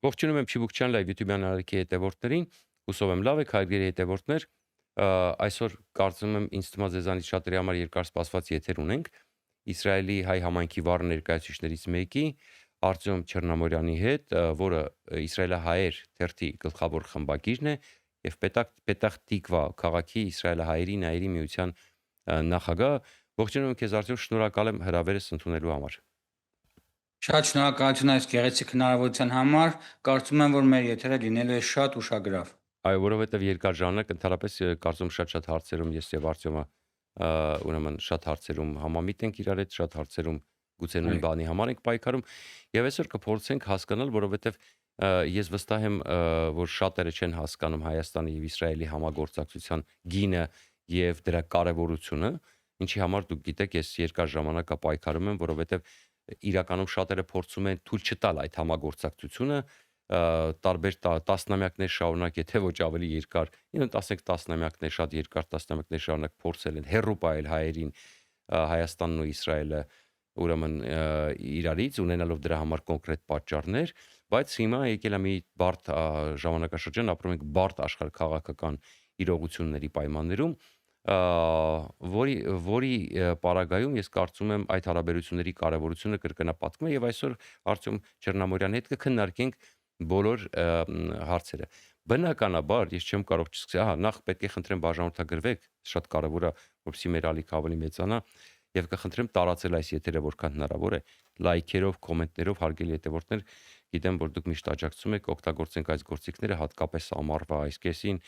Ողջունում եմ Չիբուկչյան լայվ YouTube-յան ալիքի հետևորդներին, հուսով եմ լավ եք, հարգելի հետևորդներ, այսօր կարծում եմ ինձ թվում է ձեզանից շատերի համար երկար սպասված եթեր ունենք Իսրայելի հայ համայնքի վառ ներկայացուցիչներից մեկի Արտյոմ Չեռնամորյանի հետ, որը իսրայելահայեր թերթի գլխավոր խմբագիրն է եւ Պետախ Տիկվա քաղաքի իսրայելահայերի նայերի միության նախագահ։ Ողջունում եմ քեզ Արտյոմ, շնորհակալ եմ հրավերս ընդունելու համար։ Շատ շնորհակալություն այս գեղեցիկ հնարավորության համար։ Կարծում եմ, որ մեր եթերը լինելու է շատ ուշագրավ։ Այո, որովհետև երկար ժամանակ ընդհանրապես կարծում շատ հարցերում ես եւ Արտյոմը ուրեմն շատ հարցերում համամիտ ենք իրար հետ, շատ հարցերում գուցե նույն բանի համար ենք պայքարում եւ այսօր կփորձենք հասկանալ, որովհետև ես վստահ եմ, որ շատերը չեն հասկանում Հայաստանի եւ Իսրայելի համագործակցության գինը եւ դրա կարեւորությունը, ինչի համար դուք գիտեք, ես երկար ժամանակ պայքարում եմ, որովհետև իրականում շատերը փորձում են թույլ չտալ այդ համագործակցությունը տարբեր տասնամյակներ շարունակ, եթե ոչ ավելի երկար, ասենք տասնամյակներ, շատ երկար տասնամյակներ շարունակ փորձել են հեռու պահել հայերին Հայաստանն ու Իսրայելը ուրեմն իրարից ունենալով դրա համար կոնկրետ պատճառներ, բայց հիմա եկել է մի բարդ ժամանակաշրջան, ապրում ենք բարդ աշխարհաքաղաքական իրողությունների պայմաններում, որի պարագայում ես կարծում եմ այդ հարաբերությունների կարևորությունը կրկնապատկվում է եւ այսօր Արտյոմ Չեռնամորյանի հետ կքննարկենք բոլոր հարցերը։ Բնականաբար ես չեմ կարող չսկսել, նախ պետք է խնդրեմ բաժանորդագրվեք, շատ կարևոր է, որպեսզի մեր ալիքը ավելի մեծանա եւ կխնդրեմ տարածել այս եթերը որքան հնարավոր է, լայքերով, կոմենտներով, հարգելի հետևորդներ, գիտեմ, որ դուք միշտ աջակցում եք, օգտագործենք այս գործիքները, հատկապես ամառվա այս կեսին,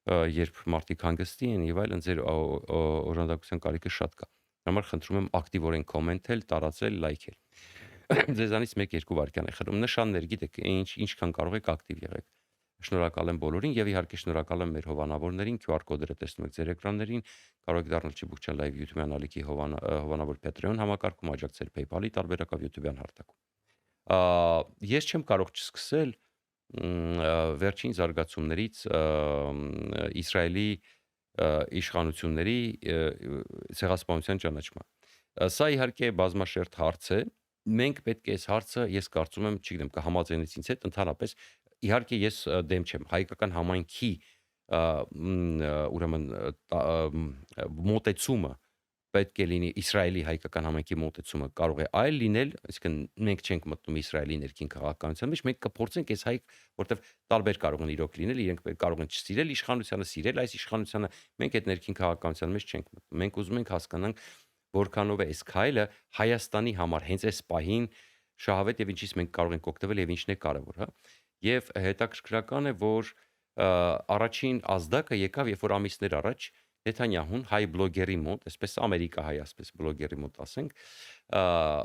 երբ մարդիկ հանգստի են եւ այլն, ձեր օժանդակության կարիքը շատ կա։ Համար խնդրում եմ ակտիվորեն կոմենտել, տարածել, լայքել։ Ձեզանից 1-2 վայրկյան է խնդրում, նշաններ գիտեք, ինչքան կարող եք ակտիվ եղեք։ Շնորհակալ եմ բոլորին եւ իհարկե շնորհակալ եմ մեր հովանավորներին, QR կոդերը տեսնում եք ձեր էկրաններին, կարող եք դառնալ Չիբուկչյան լայվ YouTube-յան ալիքի հովանավոր Patreon համակարգում, աջակցել PayPal-ի տարբերակով YouTube-յան հարթակում։ Ես չեմ կարող չսկսել վերջին զարգացումներից Իսրայելի իշխանությունների ցեղասպանության ճանաչման։ Սա իհարկե բազմաշերտ հարց է։ Մենք պետք է այս հարցը, ես կարծում եմ, չգիտեմ, կհամաձայնես ինձ հետ, ընդհանրապես իհարկե ես դեմ չեմ հայկական համայնքի ուրեմն մոտեցումը պետք է լինի Իսրայելի հայկական համայնքի մոտեցումը կարող է այլ լինել, այսինքն մենք չենք մտնում Իսրայելի ներքին քաղաքականության մեջ, մենք կփորձենք այս հայք, որտեվ տարբեր կարող են իրոք լինել, իրենք կարող են չսիրել իշխանությանը, սիրել այս իշխանությանը, մենք այդ ներքին քաղաքականության մեջ չենք մտնում։ Մենք ուզում ենք հասկանանք որքանով է այս քայլը Հայաստանի համար հենց այս պահին շահավետ եւ ինչից մենք կարող ենք օգտվել եւ ինչն է կարեւոր, հա։ Եվ հետաքրքրական է, որ առաջին ազդակը եկավ, երբ որ ամիսներ առաջ Նեթանյահուն հայ բլոգերի մոտ, այսպես ամերիկահայ ասպես բլոգերի մոտ ասենք,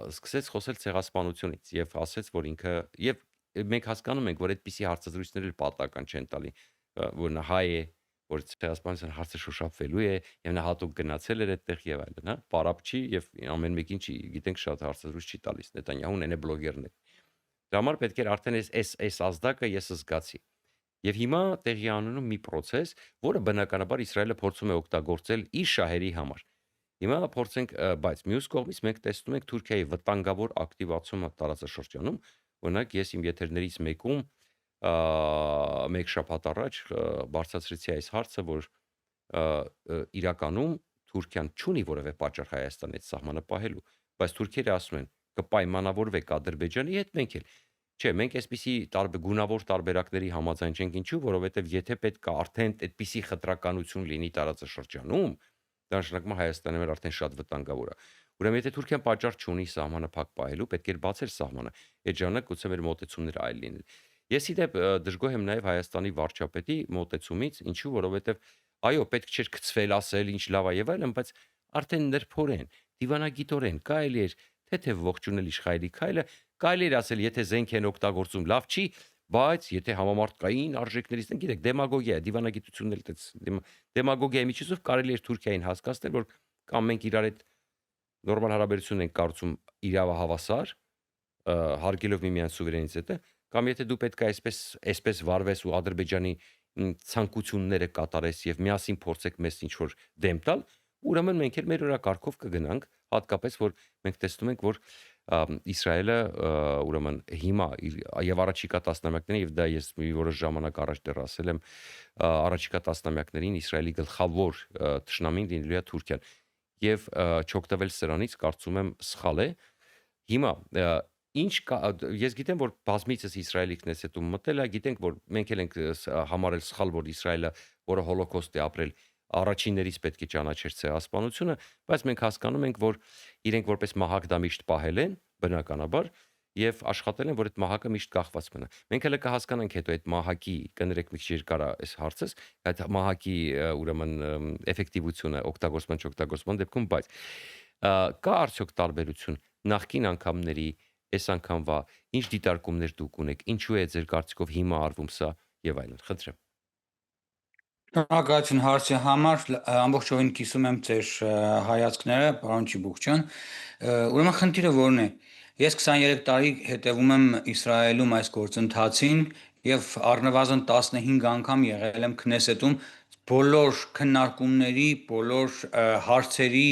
սկսեց խոսել ցեղասպանությունից եւ ասեց, որ ինքը եւ մենք հասկանում ենք, որ այդպիսի հարցազրույցներ պատահական չեն տալի, որ նա հայ է, որ ցեղասպանության հարցը շոշափվելու է եւ նա հատուկ գնացել էր այդտեղ եւ այլն, հա, պարապ չի եւ ամեն մեկին չի, գիտենք շատ հարցազրույց չի տալիս Նեթանյահուն, այն է բլոգերն է։ Դրա համար պետք էր արդեն այս ազդակը ես զգացի։ Եվ հիմա տեղի ունենում մի process, որը բնականաբար Իսրայելը փորձում է օգտագործել իր շահերի համար։ Հիմա փորձենք, բայց մյուս կողմից մենք տեսնում ենք Թուրքիայի վտանգավոր ակտիվացումը տարածաշրջանում, օրինակ ես իմ եթերներից մեկում մեկ շաբաթ առաջ բարձրացրեցի այս հարցը, որ իրականում Թուրքիան չունի որևէ պատճառ Հայաստանի հետ սահմանը պահելու, բայց թուրքերը ասում են կպայմանավորվեք Ադրբեջանի հետ, մենք էլ չէ, մենք այսպիսի գունավոր տարբերակների համաձայն չենք, ինչու, որովհետև եթե պետք է արդեն այդպիսի խտրականություն լինի տարածաշրջանում, դա նշանակում է Հայաստանի համար արդեն շատ վտանգավոր է։ Ուրեմն եթե Թուրքիան պատճառ չունի սահմանը փակ պահելու, պետք է բացել սահմանը։ Այդ ժամանակ գուցե մեր մոտեցումները այլ լինեն։ Ես իդեպ դժգոհ եմ նաև Հայաստանի վարչապետի մոտեցումից, ինչու, որովհետև այո, պետք չէր գծվել ասել, ինչ լավ է եւ այլն, բայց արդեն նրբորեն, դիվանագիտորեն կարելի էր թեթև ողջունել իշխայելի քայլը, կարելի էր ասել, եթե զենք են օգտագործում, լավ չի, բայց եթե համամարտկային արժեքներից են, գիտեք, դեմագոգիա, դիվանագիտությունն էլ դեմագոգիայի միջոցով կարելի էր Թուրքիային հասկացնել, որ կամ մենք իրար հետ նորմալ հարաբերություն ենք կառուցում իրավահավասար, հարգելով միմյանց սուվերենիտետը, կամ եթե դու պետք է այսպես վարվես ու Ադրբեջանի ցանկությունները կատարես եւ միասին փորձեք մեզ ինչ որ դեմ տալ, ուրեմն մենք էլ մեր օրակարգով կգնանք, հատկապես որ մենք տեսնում ենք, որ Իսրայելը ուրեմն հիմա եւ առաջիկա տասնամյակներին եւ դա ես մի որոշ ժամանակ առաջ դեռ ասել եմ առաջիկա տասնամյակներին Իսրայելի գլխավոր թշնամին լինելու է Թուրքիան եւ չօգտվել սրանից կարծում եմ սխալ է հիմա ինչ ես գիտեմ որ բազմիցս Իսրայելի քնեսետում մտել է գիտենք որ մենք էլ ենք համարել սխալ որ Իսրայելը որը հոլոկոստ է ապրել առաջիններից պետք է ճանաչեր ցեղասպանությունը բայց մենք հասկանում ենք որ իրենք որպես մահակ դա միշտ պահել են բնականաբար եւ աշխատել են որ այդ մահակը միշտ կախված մնա մենք հələ կհասկանանք հետո այդ մահակի կներեք մի քիչ երկար է այս հարցս այդ մահակի ուրեմն էֆեկտիվությունը օգտագործման չօգտագործման դեպքում բայց կա արդյոք տարբերություն նախկին անգամների այս անգամվա ինչ դիտարկումներ դուք ունեք ինչու է ձեր կարծիքով հիմա արվում սա եւ այլն խնդրեմ Շնորհակալություն հարցի համար ամբողջովին կիսում եմ ձեր հայացքները պարոն Չիբուկչյան ուրեմն խնդիրը որն է ես 23 տարի հետևում եմ Իսրայելում այս գործընթացին եւ առնվազն 15 անգամ եղել եմ քնեսետում բոլոր քննարկումների բոլոր հարցերի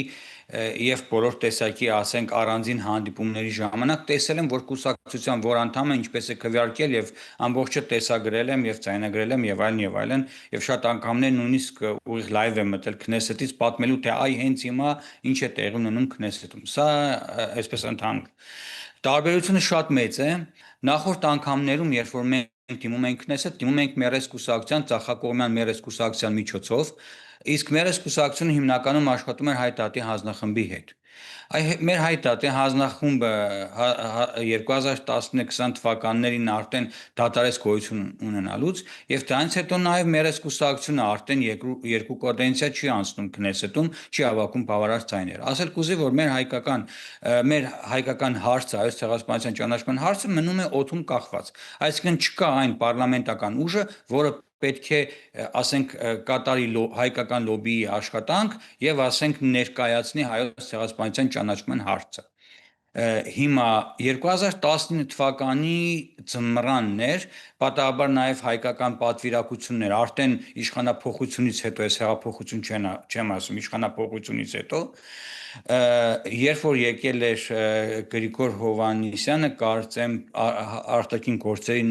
եւ բոլոր տեսակի ասենք առանձին հանդիպումների ժամանակ տեսել եմ որ կուսակցության որ անդամը ինչպես է քվեարկել եւ ամբողջը տեսագրել եմ եւ ցայնագրել եմ եւ այլն եւ շատ անգամներ նույնիսկ ուղիղ լայվ եմ մտել քնեսետից պատմելու թե այ հենց հիմա ինչ է տեղի ունենում քնեսետում սա այսպես ընդհանուր տարբերությունը շատ մեծ է նախորդ անգամներում երբ որ մենք դիմում ենք քնեսետ դիմում ենք մերես կուսակցության ցախակողմյան մերես կուսակցության միջոցով իսկ մերես կուսակցությունը հիմնականում աշխատում էր հայտարարի հանձնախմբի հետ մեր հայտարարի հանձնախումբը 2019-20 թվականներին արդեն դադարեց գոյություն ունենալուց եւ դրանից հետո նաեւ մերես կուսակցությունը արդեն երկու կադենցիա չի անցնում քնեսետում չի հավաքում բավարար ցայներ ասել կուզի որ մեր հայկական հարցը այս ցեղասպանության ճանաչման հարցը մնում է օդում կախված այսինքն չկա այն պարլամենտական ուժը որը պետք է ասենք կատարի հայկական լոբիի աշխատանք եւ ասենք ներկայացնի հայոց ցեղասպանության ճանաչման հարցը հիմա 2019 թվականի ձմռաններ պատահաբար նաև հայկական պատվիրակություններ արդեն իշխանապողությունից հետո այս հեղափոխություն չեմ ասում իշխանապողությունից հետո երբ որ եկել էր Գրիգոր Հովհաննիսյանը կարծեմ արտաքին գործերի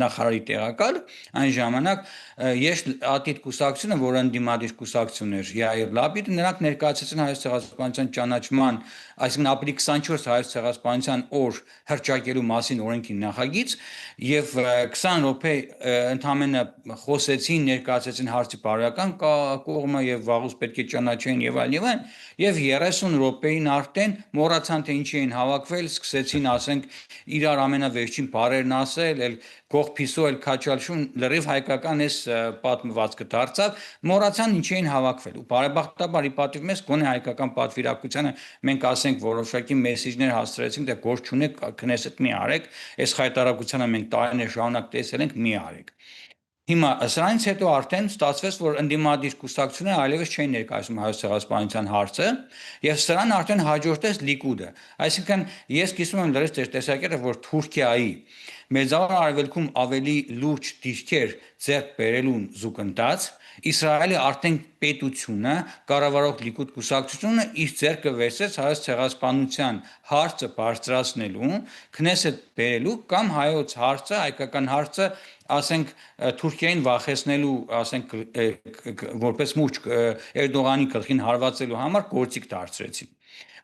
նախարարի տեղակալ այն ժամանակ ես ատիտ կուսակցությունը որ ընդդիմադիր կուսակցություն էր Յայիր Լապիդը նրանք ներկայացրեցին հայոց ցեղասպանության ճանաչման այսինքն ապրիլի 24 հայոց ցեղասպանության օր հռչակելու մասին օրենքի նախագիծ եւ 20 րոպե ընդամենը խոսեցին ներկայացրեցին հարցի բարոյական կողմը եւ վաղուց պետք է ճանաչեն եւ այլն եւ 30 րոպեին արդեն մոռացան թե ինչի էին հավաքվել սկսեցին ասենք իրար ամենավերջին բարերն ասել էլ գող փիսու էլ քաչալշուն լրիվ հայկական էս պատմվածքը դարձավ մոռացան ինչի էին հավաքվել ու բարեբախտաբար ի պատիվ մեզ գոնե հայկական պատվիրակությանը մենք ասենք որոշակի մեսեջներ հասցրեցինք դե գործ չունեք քնեսետ մի արեք այս հայտարարությանը մենք տարիներ շարունակ տեսել ենք մի արեք Հիմա սրանից հետո արդեն ստացվեց որ ընդդիմադիր կուսակցությունները այլևս չէին ներկայացնում հայոց ցեղասպանության հարցը եւ սրան արդեն հաջորդեց Լիկուդը այսինքն ես կիսում եմ լրիվ ձեր տեսակետը որ Թուրքիայի Մեծավոր Արևելքում ավելի լուրջ դիրքեր ձեռք բերելուն զուգընթաց Իսրայելի արդեն պետությունը կառավարող Լիկուդ կուսակցությունը իր ձեռքը վերցրեց հայոց ցեղասպանության հարցը բարձրացնելու քնեսետ բերելու կամ հայոց հարցը հայկական հարցը ասենք Թուրքիային վախեցնելու ասենք որպես մուճ Էրդողանի գլխին հարվածելու համար գործիք դարձրեցին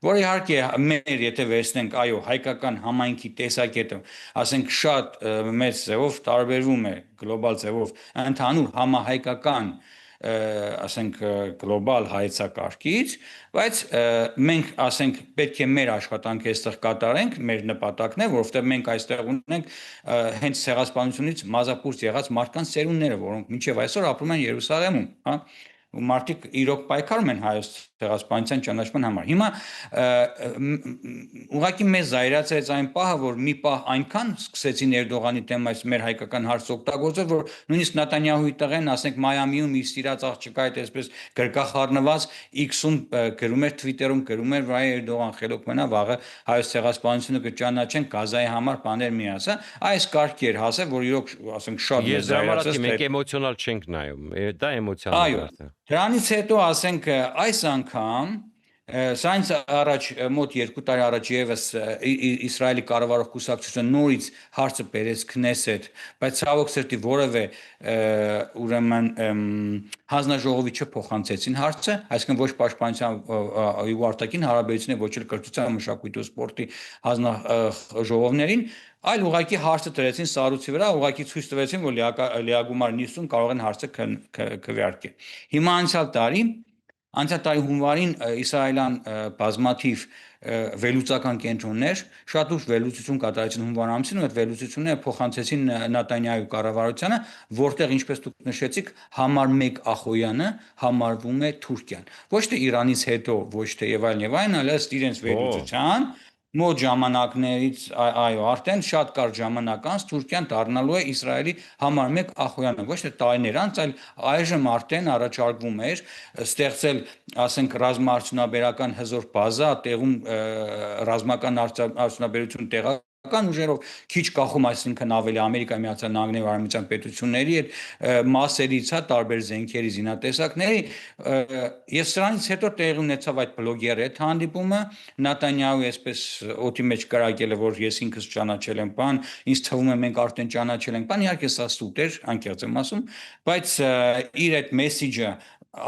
որ իհարկե մեր եթե վերցնենք այո հայկական համայնքի տեսակետը ասենք շատ մեծ ձևով տարբերվում է գլոբալ ձևով ընդհանուր համահայկական ասենք գլոբալ հայեցակարգից բայց մենք ասենք պետք է մեր աշխատանքը այստեղ կատարենք մեր նպատակն է որովհետև մենք այստեղ ունենք հենց ցեղասպանությունից մազապուրց եղած մարդկանց ծերունները որոնք մինչև այսօր ապրում են Երուսաղեմում հա ու մարդիկ իրոք պայքարում են հայոց ցեղասպանության ճանաչման համար հիմա ուղղակի մեզ զայրացրեց այն պահը որ մի պահ այնքան սկսեցին Էրդողանի դեմ այս մեր հայկական հարցը օգտագործել որ նույնիսկ Նետանյահուի տղեն ասենք Մայամիում իր սիրած աղջկա հետ այսպես գրկախառնված X-ում գրում էր Twitter-ում գրում էր վայ Էրդողան խելոք մնա վաղը հայոց ցեղասպանությունը կճանաչեն Գազայի համար բաներ մի ասա այս կարգի էր հասել որ իրոք ասենք շատ մեզ զայրացրեց մենք էմոցիոնալ չենք նայում դա էմոցիոնալ Այո Դրանից հետո ասենք այս անգամ Սրանց առաջ մոտ 2 տարի առաջ եւս Իսրայելի կառավարող կուսակցությունը նորից հարցը բերեց Քնեսեթ, բայց ցավոք սրտի որևէ ուրեմն հանձնաժողովի չփոխանցեցին հարցը, այսինքն ոչ պաշտպանության ու արտաքին հարաբերությունների, ոչ էլ կրթության, մշակույթի ու սպորտի հանձնաժողովներին, այլ ուղղակի հարցը դրեցին սառույցի վրա, ուղղակի ցույց տվեցին, որ լիագումար նիստում կարող են հարցը քվեարկել։ Հիմա Անցյալ տարի հունվարին իսրայելյան բազմաթիվ վերլուծական կենտրոններ շատ ուշ վերլուծություն կատարեցին հունվար ամսին ու այդ վերլուծությունները փոխանցեցին Նատանյահու կառավարությանը, որտեղ ինչպես դուք նշեցիք, համար 1 Ախոյանը համարվում է Թուրքիան։ Ոչ թե Իրանից հետո, ոչ թե եւ այլն, այլ ըստ իրենց վերլուծության մոտ ժամանակներից այո, արդեն շատ կարճ ժամանակ անց Թուրքիան դառնալու է Իսրայելի համար 1 ախոյանը, ոչ թե տարիներ անց, այլ այժմ արդեն առաջարկվում էր ստեղծել, ասենք, ռազմաարդյունաբերական հզոր բազա, տեղում ռազմական արդյունաբերություն տեղական ուժերով քիչ կախում, այսինքն ավելի Ամերիկայի Միացյալ Նահանգների արևմտյան պետությունների հետ մասերից, տարբեր զենքերի, զինատեսակների, եւ սրանից հետո տեղի ունեցավ այդ բլոգերի հետ հանդիպումը, Նատանյահու այսպես օդի մեջ կրակել է, որ ես ինքս ճանաչել եմ բան, ինձ թվում է մենք արդեն ճանաչել ենք բան, իհարկե սա սուտ էր, անկեղծ եմ ասում, բայց իր այդ մեսիջը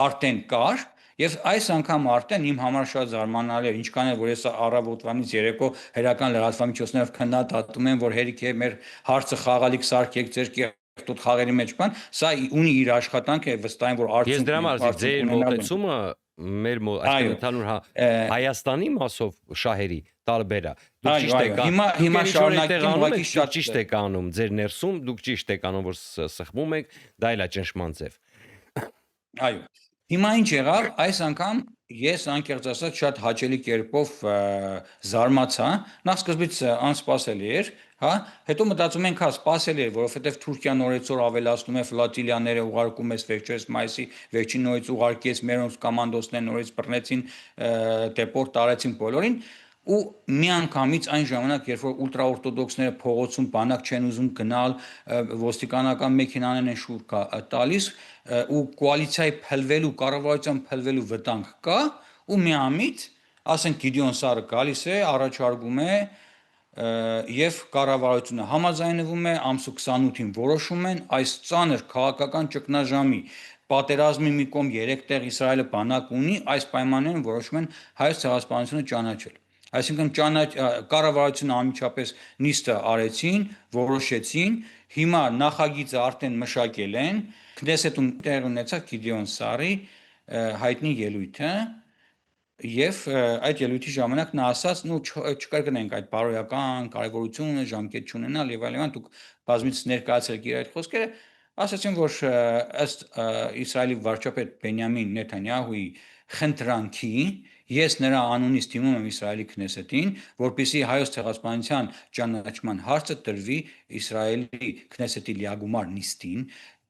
արդեն կար Եվ այս անգամ արդեն իմ համար շատ զարմանալի է, ինչքան է որ ես առավոտվանից երեկո հերական լրատվամիջոցներով քննադատում եմ, որ հերիք է մեր հարցը խաղալիք սարքեք ձեր կեղտոտ խաղերի մեջ բան, սա ունի իր աշխատանքը եւ վստահ եմ որ Ես դրա արդյունք համար ձեր մոտեցումը մեր այսինքն ընդհանուր Հայաստանի մասով շահերի տարբեր է։ Դուք ճիշտ եք հիմա շարունակում ուղղակի շատ ճիշտ եք անում ձեր ներսում, դուք ճիշտ եք անում որ սխմում եք, դա էլ է ճնշման ձև։ Այո։ Հիմա ինչ եղավ, այս անգամ ես անկեղծ ասած շատ հաճելի կերպով զարմացա, նախ սկզբից անսպասելի էր, հա, հետո մտածում ենք, հա, սպասելի էր, որովհետև Թուրքիան օրեցօր ավելացնում է ֆլոտիլիաները, ուղարկում է վերջերս մայիսի վերջին նորից ուղարկեց մերոնց կոմանդոսներն նորից բռնեցին, դեպորտ տարեցին բոլորին, ու միանգամից այն ժամանակ, երբ որ ուլտրաօրթոդոքսները փողոցում բանակ չեն ուզում գնալ, ոստիկանական մեքենաներն են շուռ տալիս, ու կոալիցիայի փլվելու, կառավարության փլվելու վտանգ կա, ու միամիտ, ասենք Գիդեոն Սարը գալիս է, առաջարկում է եւ կառավարությունը համաձայնվում է, ամսու 28-ին որոշում են այս ծանր քաղաքական ճգնաժամի պատերազմի մի կողմ 3 տեղ Իսրայելը բանակ ունի, այս պայմաններում որոշում են հայոց ցեղասպանությունը ճանաչել։ Այսինքն կառավարությունը անմիջապես նիստը արեցին, որոշեցին, հիմա նախագիծը արդեն մշակել են, Քնեսեթում տեղ ունեցավ Գիդեոն Սարի հայտնի ելույթը, եւ այդ ելույթի ժամանակ նա ասաց, նու չկրկնենք այդ բարոյական կարևորությունը, ժամկետ չունենալ եւ այլն, դուք բազմից ներկայացել եք իր այդ խոսքերը, ասացին, որ ըստ Իսրայելի վարչապետ Բենյամին Նեթանյահուի խնդրանքի ես նրա անունից դիմում եմ Իսրայելի Քնեսեթին, որպեսզի հայոց ցեղասպանության ճանաչման հարցը տրվի Իսրայելի Քնեսեթի լիագումար նիստին,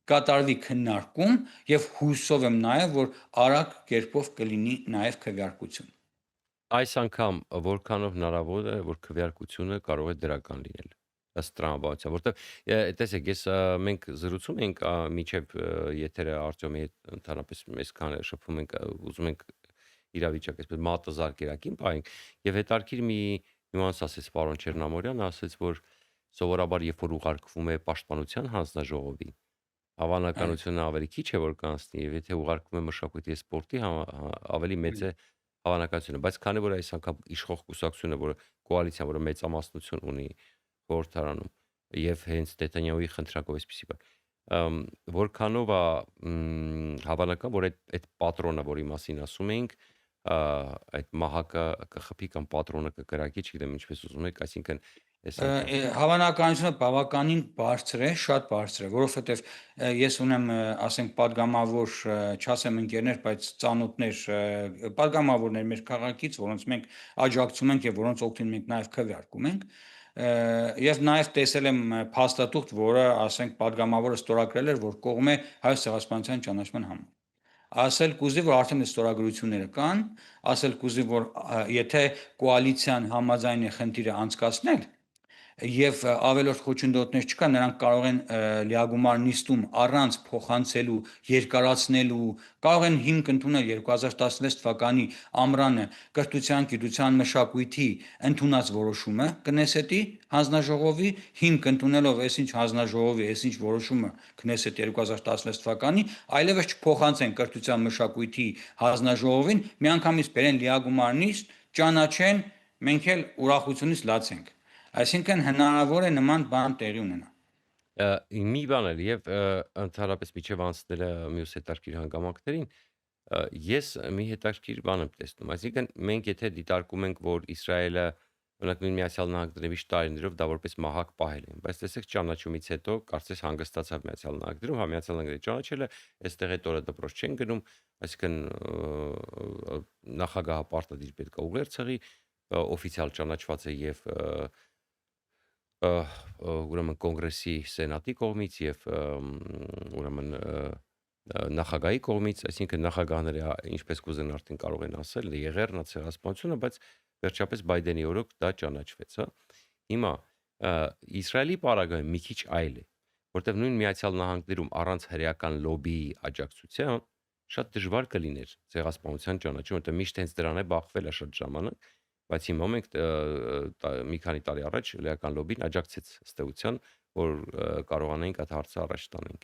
կատարվի քննարկում եւ հույսով եմ նաեւ որ արագ կերպով կլինի նաեւ քվեարկություն։ Այս անգամ որքանով հնարավոր է որ քվեարկությունը կարող է դրական լինել ըստ տրամաբանության, որտեղ տեսեք, մենք զրուցում ենք միջև եթերը Արտյոմի հետ ընդհանրապես մեզ քան շփվում ենք, ուզում ենք իրավիճակը այսպես մատը զարկերակին պահենք եւ հետարքիր մի նյուանս ասեց պարոն Չեռնամորյանը, ասեց որ սովորաբար երբ որ ուղարկվում է պաշտպանության հանձնաժողովի հավանականությունը ավելի քիչ է որ կանցնի եւ եթե ուղարկվում է մշակույթի սպորտի ավելի մեծ է հավանականությունը, բայց քանի որ այս անգամ իշխող կուսակցությունը, որը կոալիցիան, որը մեծամասնություն ունի խորհրդարանում եւ հենց Նեթանյահուի խնդրակով այսպեսի բան, որքանով է հավանական, որ այդ պատրոնը, որի մասին ասում ենք, այդ մահակը կխփի կամ պատրոնը կկրակի, չգիտեմ ինչպես ուզում եք, այսինքն Հավանականությունը բավականին բարձր է, շատ բարձր է, որովհետև ես ունեմ, ասենք, падգամավոր, չասեմ ընկերներ, բայց ծանոթներ, падգամավորներ մեր քաղաքից, որոնց մենք աջակցում ենք եւ որոնց օգտին մենք նաեւ քվեարկում ենք, եւ նաեւ տեսել եմ փաստաթուղթ, որը, ասենք, падգամավորը ստորագրել էր, որ կողմ է հայոց ցեղասպանության ճանաչման համար։ Ասել կուզի, որ արդեն ստորագրությունները կան, ասել կուզի, որ եթե կոալիցիան համաձայն է խնդիրը անցկացնել, եւ ավելորդ խոչընդոտներ չկա, նրանք կարող են լիագումար նիստում առանց փոխանցելու, երկարացնելու, կարող են հիմք ընդունել 2016 թվականի ամռանը կրթության, գիտության, մշակույթի ընդունած որոշումը Կնեսետի հանձնաժողովի հիմք ընդունելով այսինչ հանձնաժողովի, այսինչ որոշումը Կնեսետի 2016 թվականի, այլևս չփոխանցեն կրթության, մշակույթի հանձնաժողովին, միանգամից բերեն լիագումար նիստ, ճանաչեն, մենք էլ ուրախությունից լացենք։ Այսինքն հնարավոր է նման բան տեղի ունենա։ Մի բան էլ եւ ընդհանրապես միջև անցնելը մյուս հետաքրքիր հանգամանքներին, ես մի հետաքրքիր բան եմ տեսնում, այսինքն մենք եթե դիտարկում ենք, որ Իսրայելը օրինակ նույն Միացյալ Նահանգները միշտ տարիներով դա որպես մահակ պահել են, բայց տեսեք ճանաչումից հետո կարծես հանգստացավ Միացյալ Նահանգներում, հա Միացյալ Նահանգները ճանաչել է, այստեղ այդ օրը դպրոց չեն գնում, այսինքն նախագահը պարտադիր պետք է ուղեր ցեղի, օֆիցիալ ճանաչված է եւ ուրեմն կոնգրեսի սենատի կողմից եւ ուրեմն նախագահի կողմից, այսինքն նախագահները ինչպես կուզեն արդեն կարող են ասել, եղերնա ցեղասպանությունը, բայց վերջապես Բայդենի օրոք դա ճանաչվեց, հա։ Հիմա Իսրայելի պարագայում մի քիչ այլ է, որտեղ նույն Միացյալ Նահանգներում առանց հրեական լոբիի աջակցության շատ դժվար կլիներ ցեղասպանության ճանաչումը, որտեղ միշտ հենց դրան է բախվել է շատ ժամանակ, բայց հիմա մենք մի քանի տարի առաջ հրեական լոբին աջակցեց ըստեյության, որ կարողանանք այդ հարցը առաջ տանենք։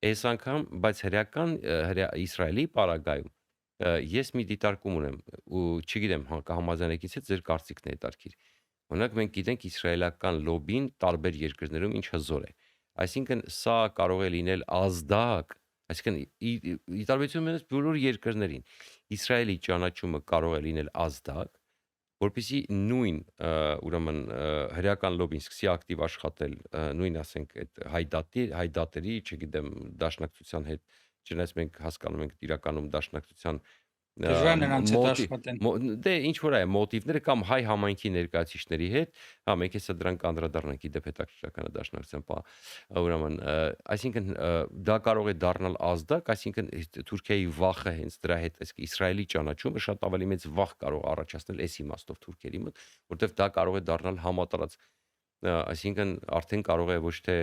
Այս անգամ, բայց Իսրայելի պարագայում ես մի դիտարկում ունեմ ու չգիտեմ կհամաձայնեք ինձ հետ ձեր կարծիքն է հետաքրքիր։ Օրինակ մենք գիտենք իսրայելական լոբին տարբեր երկրներում ինչ հզոր է։ Այսինքն սա կարող է լինել ազդակ, այսինքն ի տարբերություն մենակ բոլոր երկրներին Իսրայելի ճանաչումը կարող է լինել ազդակ, որպեսզի նույն ուրեմն հրեական լոբին սկսի ակտիվ աշխատել նույն ասենք այդ հայդատերի, չգիտեմ, դաշնակցության հետ, չնայած մենք հասկանում ենք իրականում դաշնակցության Դժվար նրանց հետ աշխատեն։ դե ինչ որ է մոտիվները կամ հայ համայնքի ներկայացիչների հետ, հա մենք հեսա դրան կանդրադառնանք իդեպ հետաքրքրական դաշնակցության ուրեմն այսինքն դա կարող է դառնալ ազդակ, այսինքն Թուրքիայի վախը հենց դրա հետ, այսինքն Իսրայելի ճանաչումը շատ ավելի մեծ վախ կարող առաջացնել այս իմաստով թուրքերի մոտ, որտեղ դա կարող է դառնալ համատարած, այսինքն արդեն կարող է ոչ թե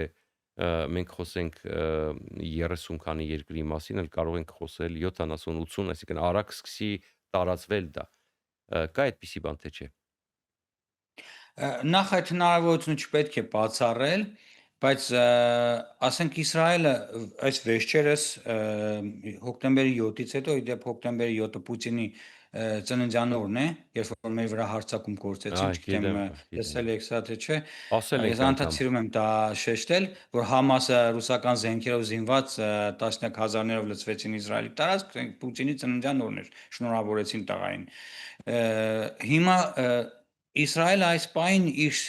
մենք խոսենք 30 քանի երկրի մասին, այլ կարող ենք խոսել 70-80, այսինքն արագ սկսի տարածվել դա։ Կա այդպիսի բան թե չէ։ Նախ այդ հնարավորությունը չպետք է բացառել, բայց ասենք Իսրայելը այս վերջերս հոկտեմբերի 7-ից հետո, իդեպ հոկտեմբերի 7-ը Պուտինի ծննդյան օրն է, երբ որ մեր վրա հարձակում գործեցին, չգիտեմ տեսել եք սա թե չէ, ես անդադ սիրում եմ դա շեշտել, որ Համասը ռուսական զենքերով զինված տասնյակ հազարներով լցվեցին Իսրայելի տարածք, Պուտինի ծննդյան օրն էր, շնորհավորեցին տղային։ Հիմա Իսրայելը այս պահին իր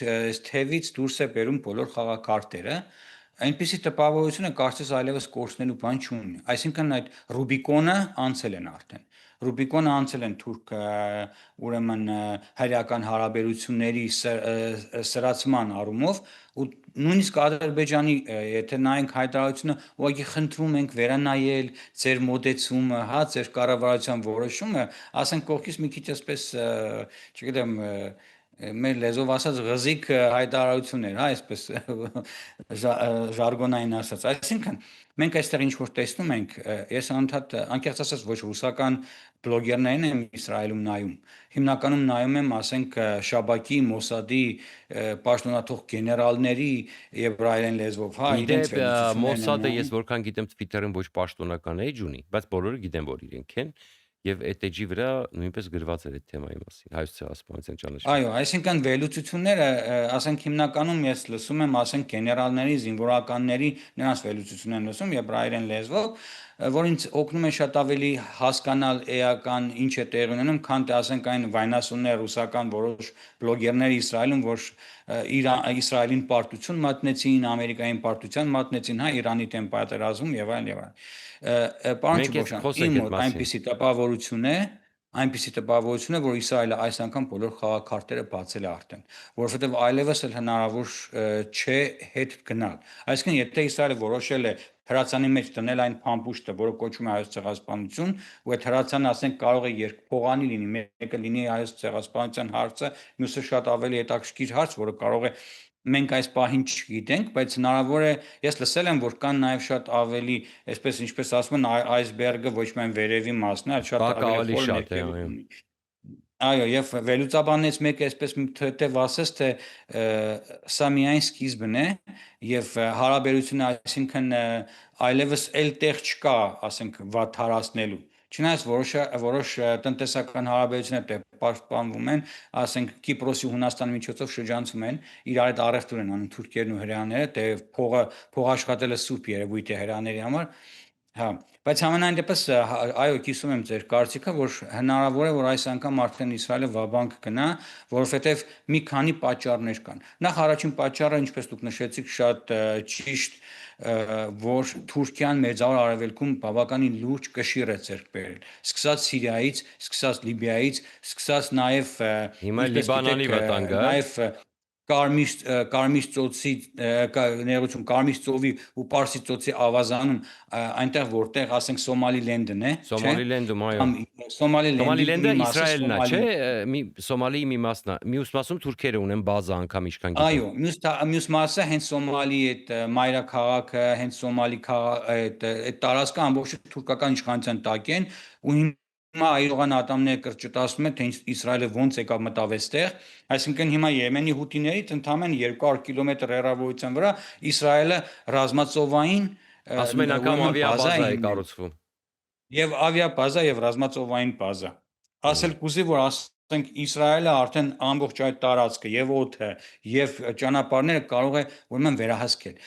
թևից դուրս է բերում բոլոր խաղակարտերը, այնպիսի տպավորությունը կարծես այլևս կորցնելու բան չունի։ Այսինքն այդ Ռուբիկոնը անցել են արդեն։ Ռուբիկոնը անցել են թուրք ուրեմն հայրական հարաբերությունների սրացման առումով ու նույնիսկ Ադրբեջանի եթե նայենք հայտարարությունը, ուղղակի խնդրում ենք վերանայել ձեր մոտեցումը, հա, ձեր կառավարության որոշումը, ասենք կողքից մի քիչ այսպես, չգիտեմ, մեր լեզվով ասած ղզիկ հայտարարություններ, հա, այսպես ժարգոնային ասած։ Այսինքն մենք այստեղ ինչ որ տեսնում ենք, ես անկեղծ ասած ոչ ռուսական բլոգերներին եմ Իսրայելում նայում։ Հիմնականում նայում եմ, ասենք, Շաբակի, Մոսադի պաշտոնաթող գեներալների եբրայերեն լեզվով, հա, իրենց վերլուծություններն Մոսադը ես որքան գիտեմ Twitter-ում ոչ պաշտոնական էջ ունի, բայց բոլորը գիտեն, որ իրենք են։ Եվ այդ էջի վրա նույնպես գրված էր այդ թեմայի մասին, հայոց ցեղասպանության ճանաչումը։ Այո, այսինքն վերլուծությունները, ասենք հիմնականում ես լսում եմ, ասենք գեներալների, զինվորականների նրանց վերլուծություններն եմ լսում եբրայերեն լեզվով, որ ինձ օգնում է շատ ավելի հասկանալ էական ինչ է տեղի ունենում, քան թե ասենք այն վայնասուններ ռուսական որոշ բլոգերներ Իսրայելում, որ Իսրայելին պարտություն մատնեցին, Ամերիկային պարտության մատնեցին, հա, Իրանի դեմ պատերազմում եւ այլն եւ այլն։ Պարոն Չուբոշյան, իմ մոտ այնպիսի տպավորություն է, որ Իսրայելը այս անգամ բոլոր խաղակարտերը բացել է արդեն, որովհետև այլևս էլ հնարավոր չէ հետ գնալ։ Այսինքն, եթե Իսրայելը որոշել է հրացանի մեջ դնել այն փամփուշտը, որը կոչվում է հայոց ցեղասպանություն, ու այդ հրացանը, ասենք, կարող է երկփողանի լինի, մեկը լինի հայոց ցեղասպանության հարցը, մյուսը շատ ավելի հետաքրքիր հարց, որը կարող է մենք այս պահին չգիտենք, բայց հնարավոր է, ես լսել եմ, որ կան նաև շատ ավելի, այսպես ինչպես ասում են, այսբերգը ոչ միայն վերևի մասն է, այլ շատ Բակը ավելի ավելի խոր շատ է, ներքևում այո։ ունի։ Այո, եւ վերլուծաբաններից մեկը այսպես մի թեթև ասաց, թե սա միայն սկիզբն է եւ հարաբերությունը, այսինքն այլևս էլ տեղ չկա, ասենք, վատ հարացնելու։ Չնայած որոշ տնտեսական հարաբերություններ պաշտպանվում են, ասենք Կիպրոսի ու Հունաստանի միջոցով շրջանցում են, իրար հետ առևտուր են անում թուրքերն ու հրեաները, թե փող աշխատելը սուրբ երևույթ է հրեաների համար։ Հա, բայց համենայն դեպս այո, կիսում եմ ձեր կարծիքը, որ հնարավոր է, որ այս անգամ արդեն Իսրայելը վաբանկ գնա, որովհետև մի քանի պատճառներ կան։ Նախ առաջին պատճառը, ինչպես դուք նշեցիք, շատ ճիշտ, որ Թուրքիան Մեծավոր Արևելքում բավականին լուրջ կշիռ է ձեռք բերել։ Սկսած Սիրիայից, սկսած Լիբիայից, սկսած նաև, Հիմա ինչպես Լիբանանի գիտեք, վտանգը, նաև Կարմիր ծոցի ներողություն Կարմիր ծովի ու Պարսից ծոցի ավազանում այնտեղ որտեղ ասենք Սոմալիլենդն է, չէ՞։ Սոմալիլենդում, այո։ Կամ Սոմալիլենդի մի Սոմալիլենդը մասը Իսրայելն է, չէ՞։ Սոմալի։ Սոմալիի մի մասն է։ Մյուս մասում թուրքերը ունեն բազա անգամ ինչքան գիտեմ։ Այո, մյուս մասը հենց Սոմալի այդ մայրաքաղաքը, հենց Սոմալի այդ տարածքը ամբողջ թուրքական իշխանության տակ են ու հիմա այրողան ատամները կրճտացնում են, թե Իսրայելը ոնց եկավ մտավ այստեղ, այսինքն հիմա Եմենի հութիներից ընդամենը 200 կիլոմետր հեռավորության վրա Իսրայելը ռազմածովային Ասում են անգամ ուրեմն բազա է ավիաբազա է հիմնել կառուցվում։ եւ ավիաբազա եւ ռազմածովային բազա։ Ասել կուզի, որ ասենք Իսրայելը արդեն ամբողջ այդ տարածքը եւ օդը եւ ճանապարհները կարող է ուրեմն վերահսկել։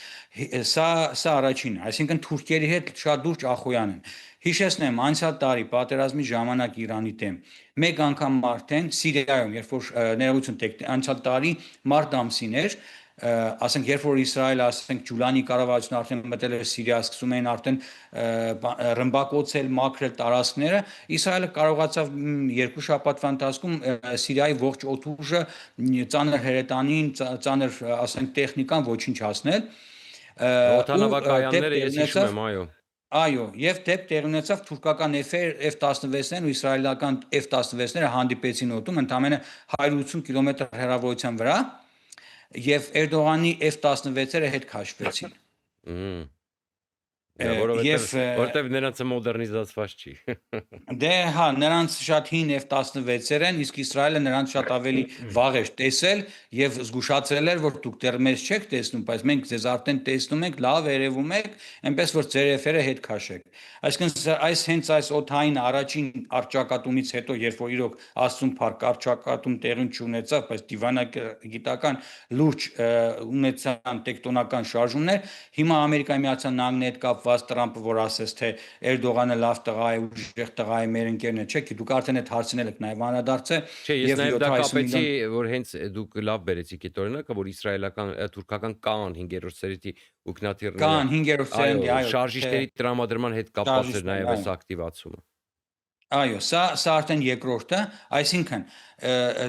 Սա առաջինը, այսինքն թուրքերի հետ շատ լուրջ ախոյան են։ Հիշեցնեմ, անցյալ տարի պատերազմի ժամանակ Իրանի դեմ մեկ անգամ արդեն Սիրիայում, երբ որ ներողություն տեք, անցյալ տարի մարտ ամսին էր, ասենք երբ որ Իսրայելը ասենք Ջուլանի կառավարությունը արդեն մտել էր Սիրիա, սկսում էին արդեն ռմբակոծել, մաքրել տարածքները, Իսրայելը կարողացավ երկու շաբաթվա ընթացքում Սիրիայի ողջ օդուժը, ծանր հրետանին, ծանր ասենք տեխնիկան ոչնչացնել ու դեպ Օդանավակայանները ես հիշում ունեցավ եմ, այո։ այո, եւ դեպ տեղ ունեցավ թուրքական F-16-ներն ու իսրայելական F-16-ները հանդիպեցին օդում ընդամենը 180 կիլոմետր հեռավորության վրա եւ Էրդողանի F-16-երը հետ քաշվեցին։ Մմ, Եվ որովհետև նրանցը մոդեռնիզացված չի։ դե հա, նրանց շատ հին F-16-եր են, իսկ Իսրայելը նրանց շատ ավելի վաղ էր տեսել եւ զգուշացրել էր, որ դուք դեռ մեզ չեք տեսնում, բայց մենք ձեզ արդեն տեսնում ենք, լավ երևում եք, այնպես որ ձեր էֆերը հետ քաշեք։ Այսինքն հենց այս օդային առաջին արճակատումից հետո, երբ որ իրոք Աստծուն փառք արճակատում տեղին չունեցավ, բայց դիվանագիտական լուրջ ունեցան տեկտոնական շարժումներ, հիմա Ամերիկայի Միացյալ Նահանգների հետ կապված Տրամպը, որ ասեց, թե Էրդողանը լավ տղա է, ուժեղ տղա է, մեր ընկերն է, չէ՞, դուք արդեն այդ հարցնել եք նաև անդրադարձել Չէ, ես եւ նաև դա 70 կապեցի, միլիոն որ հենց դուք լավ բերեցիք այդ օրինակը, որ իսրայելական, թուրքական կան 5-րդ սերնդի ուկնաթիռները, կան 5-րդ այո, սերնդի, այո, շարժիչների տրամադրման հետ կապված էր շարժիչներ, նաև այս այո։ ակտիվացումը։ Այո, սա արդեն երկրորդը, այսինքն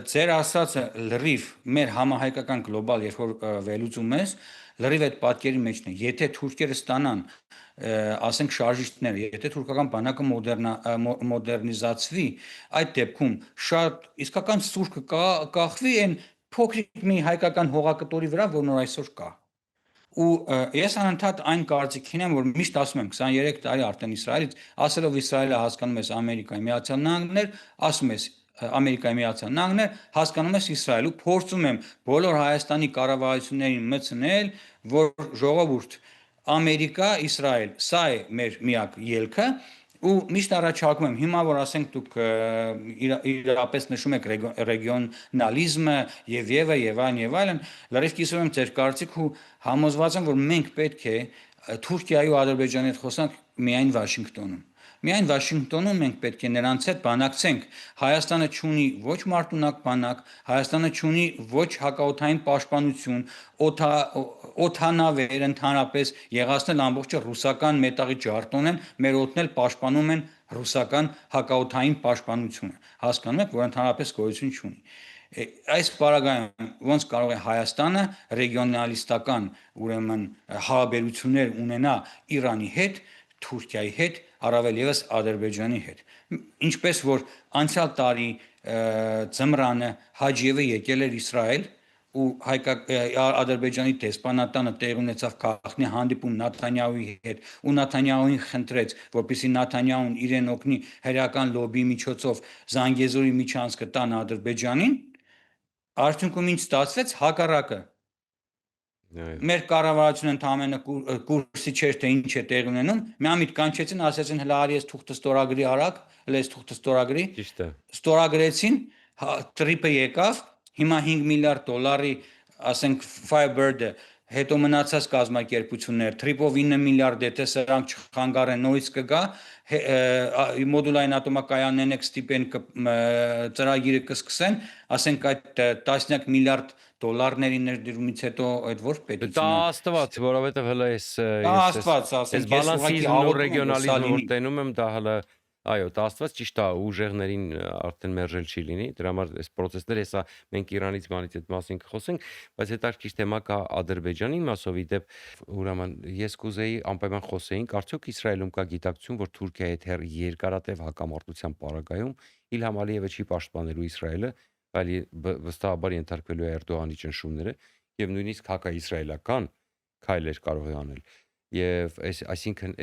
ձեր ասածը լրիվ մեր համահայկական գլոբալ, երբ որ վերլուծում ես, լրիվ այդ պատկերի մեջն է։ Եթե թուրքերը ստանան, ասենք շարժիչներ, եթե թուրքական բանակը մոդեռնիզացվի, այդ դեպքում շատ իսկական սուր կկախվի այն փոքրիկ մի հայկական հողակտորի վրա, որ նոր այսօր կա։ Ու ես անընդհատ այն կարծիքին եմ, որ միշտ ասում եմ 23 տարի արդեն Իսրայելից, ասելով Իսրայելը հասկանում ես Ամերիկայի Միացյալ Նահանգներ, ասում ես Ամերիկայի Միացյալ Նահանգներ, հասկանում ես Իսրայել ու փորձում եմ բոլոր Հայաստանի կառավարություններին մտցնել, որ ժողովուրդ Ամերիկա, Իսրայել, սա է մեր միակ ելքը ու միշտ առաջարկում եմ հիմա որ ասենք դուք իրապես նշում եք ռեգիոնալիզմը եւ այլն, լրիվ կիսում եմ ձեր կարծիք ու համոզված եմ որ մենք պետք է Թուրքիայի ու Ադրբեջանի հետ խոսանք միայն Վաշինգտոնում։ Միայն Վաշինգտոնում մենք պետք է նրանց հետ բանակցենք։ Հայաստանը չունի ոչ մարտունակ բանակ, Հայաստանը չունի ոչ հակաօդային պաշտպանություն, օդանավեր ընդհանրապես եղածնել ամբողջը ռուսական մետաղի ջարտոն են, մեր օդն էլ պաշտպանում են ռուսական հակաօդային պաշտպանությունը։ Հասկանում եք, որ ընդհանրապես գոյություն չունի։ Այս պարագայում ոնց կարող է Հայաստանը ռեգիոնալիստական ուրեմն հարաբերություններ ունենա Իրանի հետ, Թուրքիայի հետ, առավել եւս Ադրբեջանի հետ։ Ինչպես որ անցյալ տարի ձմռանը Հաջիևը եկել էր Իսրայել ու Ադրբեջանի դեսպանատանը տեղի ունեցավ գաղտնի հանդիպում Նաթանյահուի հետ ու Նաթանյահուին խնդրեց, որպեսզի Նաթանյահուն իրեն օգնի հերական լոբիի միջոցով Զանգեզուրի միջանցքը տան Ադրբեջանին, արդյունքում ինչ ստացվեց հակառակը։ Մեր կառավարությունը ընդամենը կուրսի չէր թե ինչ է տեղի ունենում, միամիտ կանչեցին, ասեցին հլա արի ես թուղթը ստորագրի արագ, հլա ես թուղթը ստորագրի, Ճիշտ է։ ստորագրեցին, տրիպը եկավ, հիմա 5 միլիարդ դոլարի, ասենք Firebird-ը, հետո մնացած կազմակերպություններ, տրիպով 9 միլիարդ, եթե սրանք չխանգարեն, նորից կգա, մոդուլային ատոմակայաններն կստիպեն ծրագիրը կսկսեն, ասենք այդ տասնյակ միլիարդ դոլարների ներդրումից հետո այդ որ Դա պետությունը Աստված, որովհետև հələ էս Աստված, ես ասենք ես ուղղակի բալանսիզմն ու աղոթում եմ, որ սա ռեգիոնալիզմը որ լինի։ տենում եմ, դա հələ այո, դա Աստված ճիշտ է, ուժեղներին արդեն մերժել չի լինի։ Դրա համար այս process-ները հեսա մենք Իրանից բանից այդ մասին կխոսենք, բայց հետաքրքիր թեմա կա Ադրբեջանի մասով իդեպ ուրեմն ես կուզեի անպայման խոսեինք, արդյոք Իսրայելում կա գիտակցություն, որ Թուրքիայի հետ երկարատև հակամարտության պարագայում Իլհամ Ալիևը չի պաշտպանելու Իսրայելը, այլ վստահաբար ենթարկվելու է Էրդողանի ճնշումները եւ նույնիսկ հակաիսրայելական քայլեր կարող է անել։ Եվ այսինքն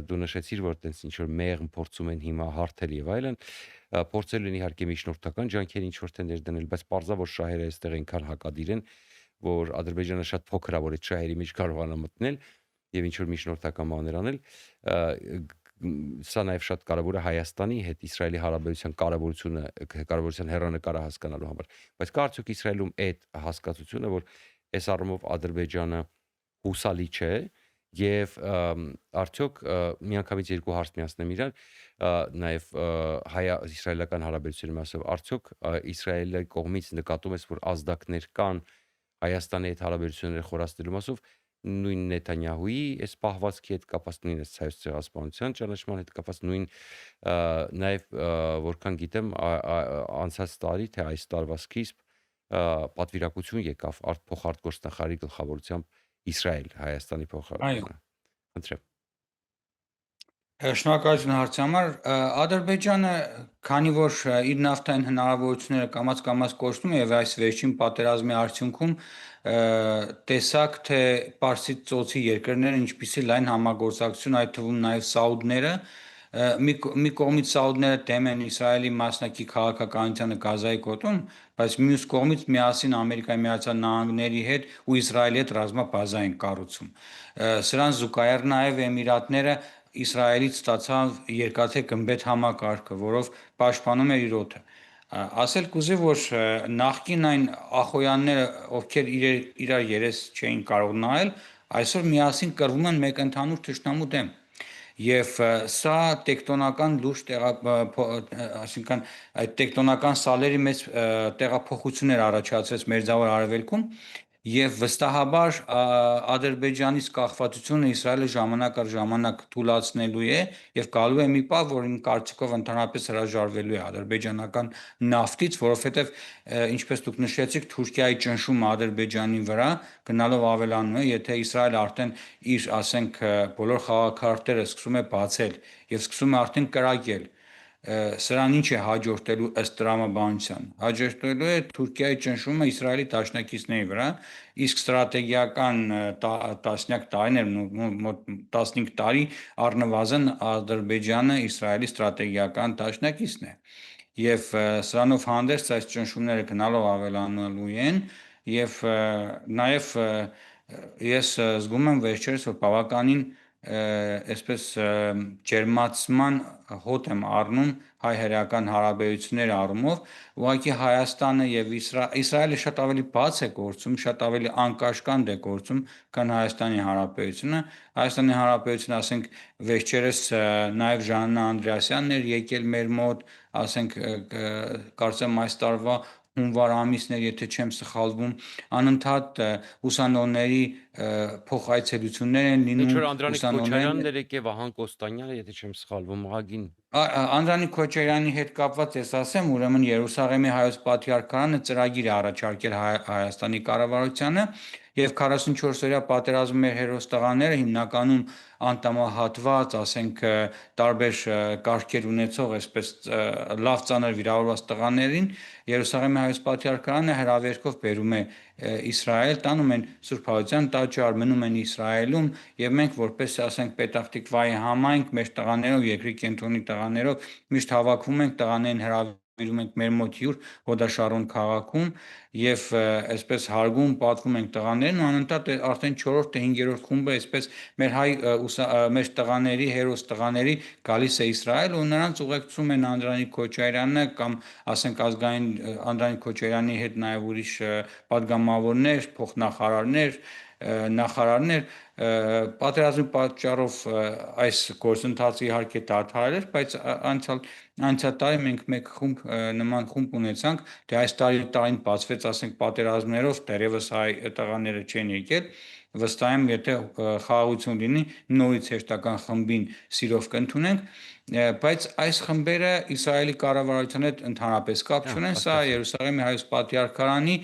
դու նշեցիր, որ տենց ինչ որ մեղմ փորձում են հիմա հարթել եւ այլն, փորձել են իհարկե միջնորդական ջանքեր ինչ որ տեներ դնել, բայց պարզա որ շահերը այստեղ այնքան հակադիր են, որ Ադրբեջանը շատ փոքր է, որ այդ շահերի մեջ կարողանա մտնել եւ ինչ որ միջնորդական բաներ անել, սա նաեւ շատ կարեւոր է Հայաստանի հետ Իսրայելի հարաբերության կարեւորության հեռանկարը հասկանալու համար, բայց կա արդյոք Իսրայելում այդ հասկացությունը, որ այս առումով Ադրբեջանը հուսալի չէ եւ արդյոք միանգամից երկու հարց միացնեմ իրար, նաեւ հայ-իսրայելական հարաբերությունների մասով արդյոք Իսրայելի կողմից նկատում ես, որ ազդակներ կան Հայաստանի հետ հարաբերությունները խորացնելու մասով նույն Նեթանյահուի այս պահվածքի հետ կապված, նույն այս ցայոց ցեղասպանության ճանաչման հետ կապված, նույն նաեւ որքան գիտեմ անցած տարի թե այս տարվա սկիզբ պատվիրակություն եկավ փոխարտգործնախարարի գլխավորությամբ Իսրայել Հայաստանի փոխարինը։ Խնդրեմ։ Շնորհակալություն հարցի համար։ Ադրբեջանը, քանի որ իր նավթային հնարավորությունները կամաց կորցնում է եւ այս վերջին պատերազմի արդյունքում տեսակ թե Պարսից ծոցի երկրները ինչպիսի լայն համագործակցություն, այդ թվում նաեւ Սաուդները, մի կողմից Սաուդները դեմ են Իսրայելի մասնակի քաղաքականությանը Գազայի գոտում, բայց մյուս կողմից միասին Ամերիկայի Միացյալ Նահանգների հետ ու Իսրայելի հետ ռազմաբազա են կառուցում։ Սրան զուգահեռ նաեւ Էմիրատները Իսրայելից ստացավ երկաթե գմբեթ համակարգը, որով պաշտպանում էր իր օդը։ Ասել կուզի, որ նախկին այն ախոյանները, ովքեր իրար երես չէին կարող նայել, այսօր միասին կռվում են մեկ ընդհանուր թշնամու դեմ։ Եվ սա տեկտոնական լուրջ այսինքն այդ տեկտոնական սալերի մեջ տեղափոխություններ առաջացրեց Մերձավոր Արևելքում եւ վստահաբար Ադրբեջանից կախվածությունը Իսրայելը ժամանակ առ ժամանակ թուլացնելու է եւ գալու է մի պահ, որ ինձ կարծիքով ընդհանրապես հրաժարվելու է ադրբեջանական նավթից, որովհետեւ ինչպես դուք նշեցիք, Թուրքիայի ճնշումը Ադրբեջանի վրա գնալով ավելանում է, եթե Իսրայելը արդեն իր, ասենք, բոլոր խաղաքարտերը սկսում է բացել եւ սկսում է արդեն կրակել, սրան ինչ է հաջորդելու ըստ տրամաբանության։ Հաջորդելու է Թուրքիայի ճնշումը Իսրայելի դաշնակիցների վրա, իսկ ստրատեգիական տասնյակ տարիներ, մոտ 15 տարի առնվազն Ադրբեջանը Իսրայելի ստրատեգիական դաշնակիցն է։ Եվ սրանով հանդերձ այս ճնշումները գնալով ավելանալու են եւ նաեւ ես զգում եմ վերջերս որ բավականին այսպես ջերմացման հոտ եմ առնում հայ-հերական հարաբերությունների առումով, ուղղակի Հայաստանը եւ Իսրայելը շատ ավելի բաց է գործում, շատ ավելի անկաշկանդ է գործում, քան Հայաստանի Հանրապետությունը։ Հայաստանի Հանրապետությունը, ասենք, վերջերս նաեւ Ժաննա Անդրեասյանն էր եկել մեր մոտ, ասենք, կարծեմ այս տարվա հունվար ամիսներ, եթե չեմ սխալվում, անընդհատ ուսանողների փոխայցելություններ են լինում, Ինչ որ Անդրանիկ Քոչարյանն էր եկել, Վահան Կոստանյանը, եթե չեմ սխալվում, աղագին Անդրանիկ Քոչարյանի հետ կապված ես ասեմ, ուրեմն Երուսաղեմի հայոց պատրիարքարանը ծրագիր է առաջարկել Հայաստանի կառավարությանը Եվ 44-օրյա պատերազմի մեր հերոս տղաները հիմնականում անտամահատված, ասենք տարբեր կարգեր ունեցող, այսպես լավ ծանր վիրավորված տղաներին Երուսաղեմի հայոց պատրիարքարանը հրավերքով բերում է Իսրայել, տանում են Սուրբ Հավության տաճար, մնում են Իսրայելում եւ մենք որպես ասենք Պետախտիկվայի համայնք մեր տղաներով, երկրի կենտրոնի տղաներով միշտ հավաքվում ենք, տղաներին հրավիրում ենք մեր մոտ հյուր Հոդաշարոն քաղաքում եւ այսպես հարգում պատվում ենք տղաներին ու անընդհատ արդեն 4-րդ թե 5-րդ խումբը այսպես մեր մեր տղաների հերոս տղաների գալիս է Իսրայել ու նրանց ուղեկցում են Անդրանիկ Քոչարյանը կամ ասենք ազգային Անդրանիկ Քոչարյանի հետ նաեւ ուրիշ պատգամավորներ, փոխնախարարներ նախարարներ պատերազմի պատճառով այս գործընթացը իհարկե դադարել էր, բայց անցյալ տարի մենք մեկ խումբ նման խումբ ունեցանք, թե այս տարին բացվեց, ասենք պատերազմներով դեռևս հայ տղաները չեն եկել, վստահ եմ, եթե խաղաղություն լինի, նորից հերթական խմբին սիրով կընդունենք, բայց այս խմբերը Իսրայելի կառավարության հետ ընդհանրապես կապ չունեն, սա Երուսաղեմի հայոց պատրիարքարանի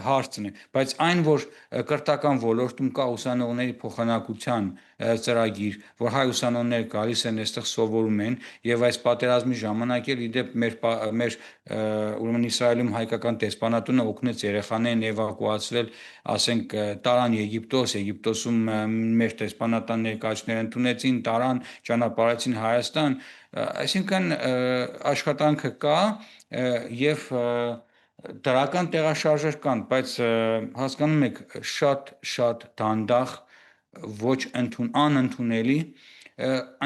հարցն է, բայց այն, որ կրթական ոլորտում կա ուսանողների փոխանակության ծրագիր, որ հայ ուսանողներ գալիս են այստեղ սովորում են եւ այս պատերազմի ժամանակ էլ իդեպ մեր ուրեմն Իսրայելում հայկական դեսպանատունը օգնեց երեխաներին էվակուացվել, ասենք տարան Եգիպտոսում մեր դեսպանատան ներկայացուցիչները ընդունեցին, տարան, ճանապարհեցին Հայաստան, այսինքն աշխատանքը կա եւ դրական տեղաշարժեր կան, բայց հասկանում եք շատ դանդաղ ոչ անընդունելի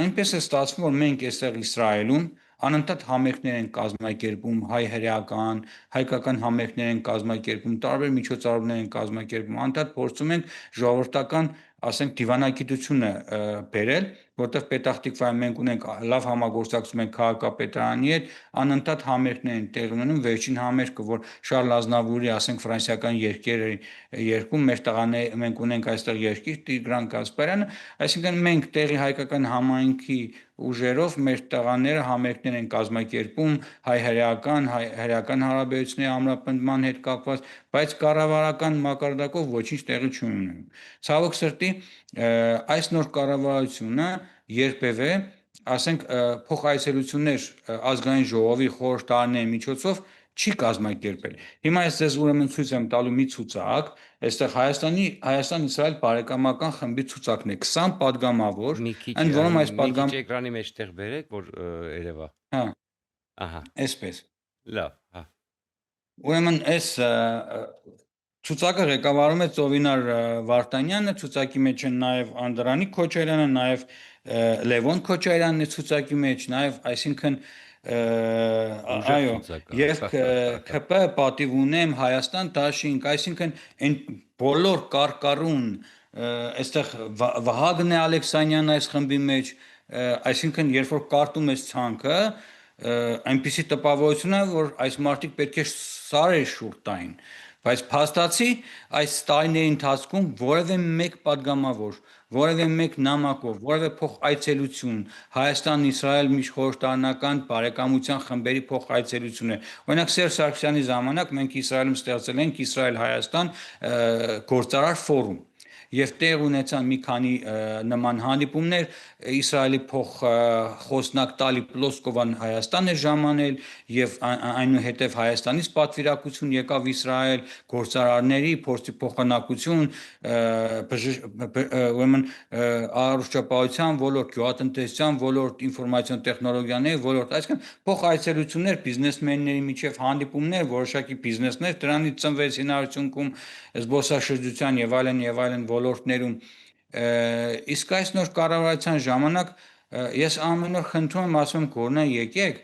այնպես է ստացվում որ մենք այստեղ Իսրայելում անընդհատ համերգներ են կազմակերպում հայ-հրեական, հայկական համերգներ են կազմակերպում, տարբեր միջոցառումներ են կազմակերպում, անընդհատ փորձում են ժողովրդական, ասենք դիվանագիտությունը բերել, որտեղ Պետախտիկվայում մենք ունենք լավ համագործակցում ենք քաղաքապետարանի հետ, անընդհատ համերգներ են տեղի ունենում, վերջին համերգը, որ Շարլ Ազնավուրի, ասենք ֆրանսիական երկերը երկում, մեր տղաները մենք ունենք այստեղ երկիր Տիգրան Կասպարյանը, այսինքն մենք տեղի հայկական համայնքի ուժերով մեր տղաները համերգներ են կազմակերպում հայ-հրեական հարաբերությունների ամրապնդման հետ կապված, բայց կառավարական մակարդակով ոչինչ տեղի չունենում։ Ցավոք սրտի, այս նոր կառավարությունը երբևէ, ասենք, փոխայցելություններ ազգային ժողովի խորհրդարանների միջոցով չի կազմակերպել։ Հիմա ես ձեզ ուրեմն ցույց եմ տալու մի ցուցակ, այստեղ Հայաստան-Իսրայել բարեկամական խմբի ցուցակն է, 20 падգամավոր, ընդ որում այս մի քիչ էկրանի մեջ տեղ բերեք, որ երևա։ Հա։ Ահա, Այսպես։ լավ, հա։ Ուրեմն այս ցուցակը ղեկավարում է Ծովինար Վարդանյանը, ցուցակի մեջ են նաև Անդրանիկ Քոչարյանը, նաև Լևոն Քոչարյանն է ցուցակի մեջ, նաև այսինքն այո, եւ ԿՊ պատիվ ունեմ Հայաստան դաշինք, այսինքն այն բոլոր կարկառուն այստեղ Վահագն է Ալեքսանյանն այս խմբի մեջ, այսինքն երբ որ կարտում ես ցանկը, այնպիսի տպավորություն է, որ այս մարդիկ պետք է սարեր շուռ տային, բայց փաստացի այս տարիների ընթացքում որևէ մեկ падգամավոր, որևէ մեկ նամակով, որևէ փոխայցելություն Հայաստան-Իսրայել միջխորհրդարանական բարեկամության խմբերի փոխայցելություն է։ Օրինակ Սերժ Սարգսյանի ժամանակ մենք Իսրայելում ստեղծել ենք Իսրայել-Հայաստան գործարար ֆորում եւ տեղ ունեցան մի քանի նման հանդիպումներ Իսրայելի փոխխոսնակ Տալի Պլոսկովան Հայաստան է ժամանել եւ այնուհետեւ Հայաստանից պատվիրակություն եկավ Իսրայել գործարարների փորձի փոխանակություն ուրեմն առողջապահության ոլորտ, գյուղատնտեսության ոլորտ, ինֆորմացիոն տեխնոլոգիաների ոլորտ, այսինքն փոխայցելություններ բիզնեսմենների միջև հանդիպումներ, որոշակի բիզնեսներ դրանից ծնվեցին արդյունքում զբոսաշրջության եւ այլն ոլորտներում իսկ այս նոր կառավարության ժամանակ ես ամեն օր խնդրում եմ ասում կորնա եկեք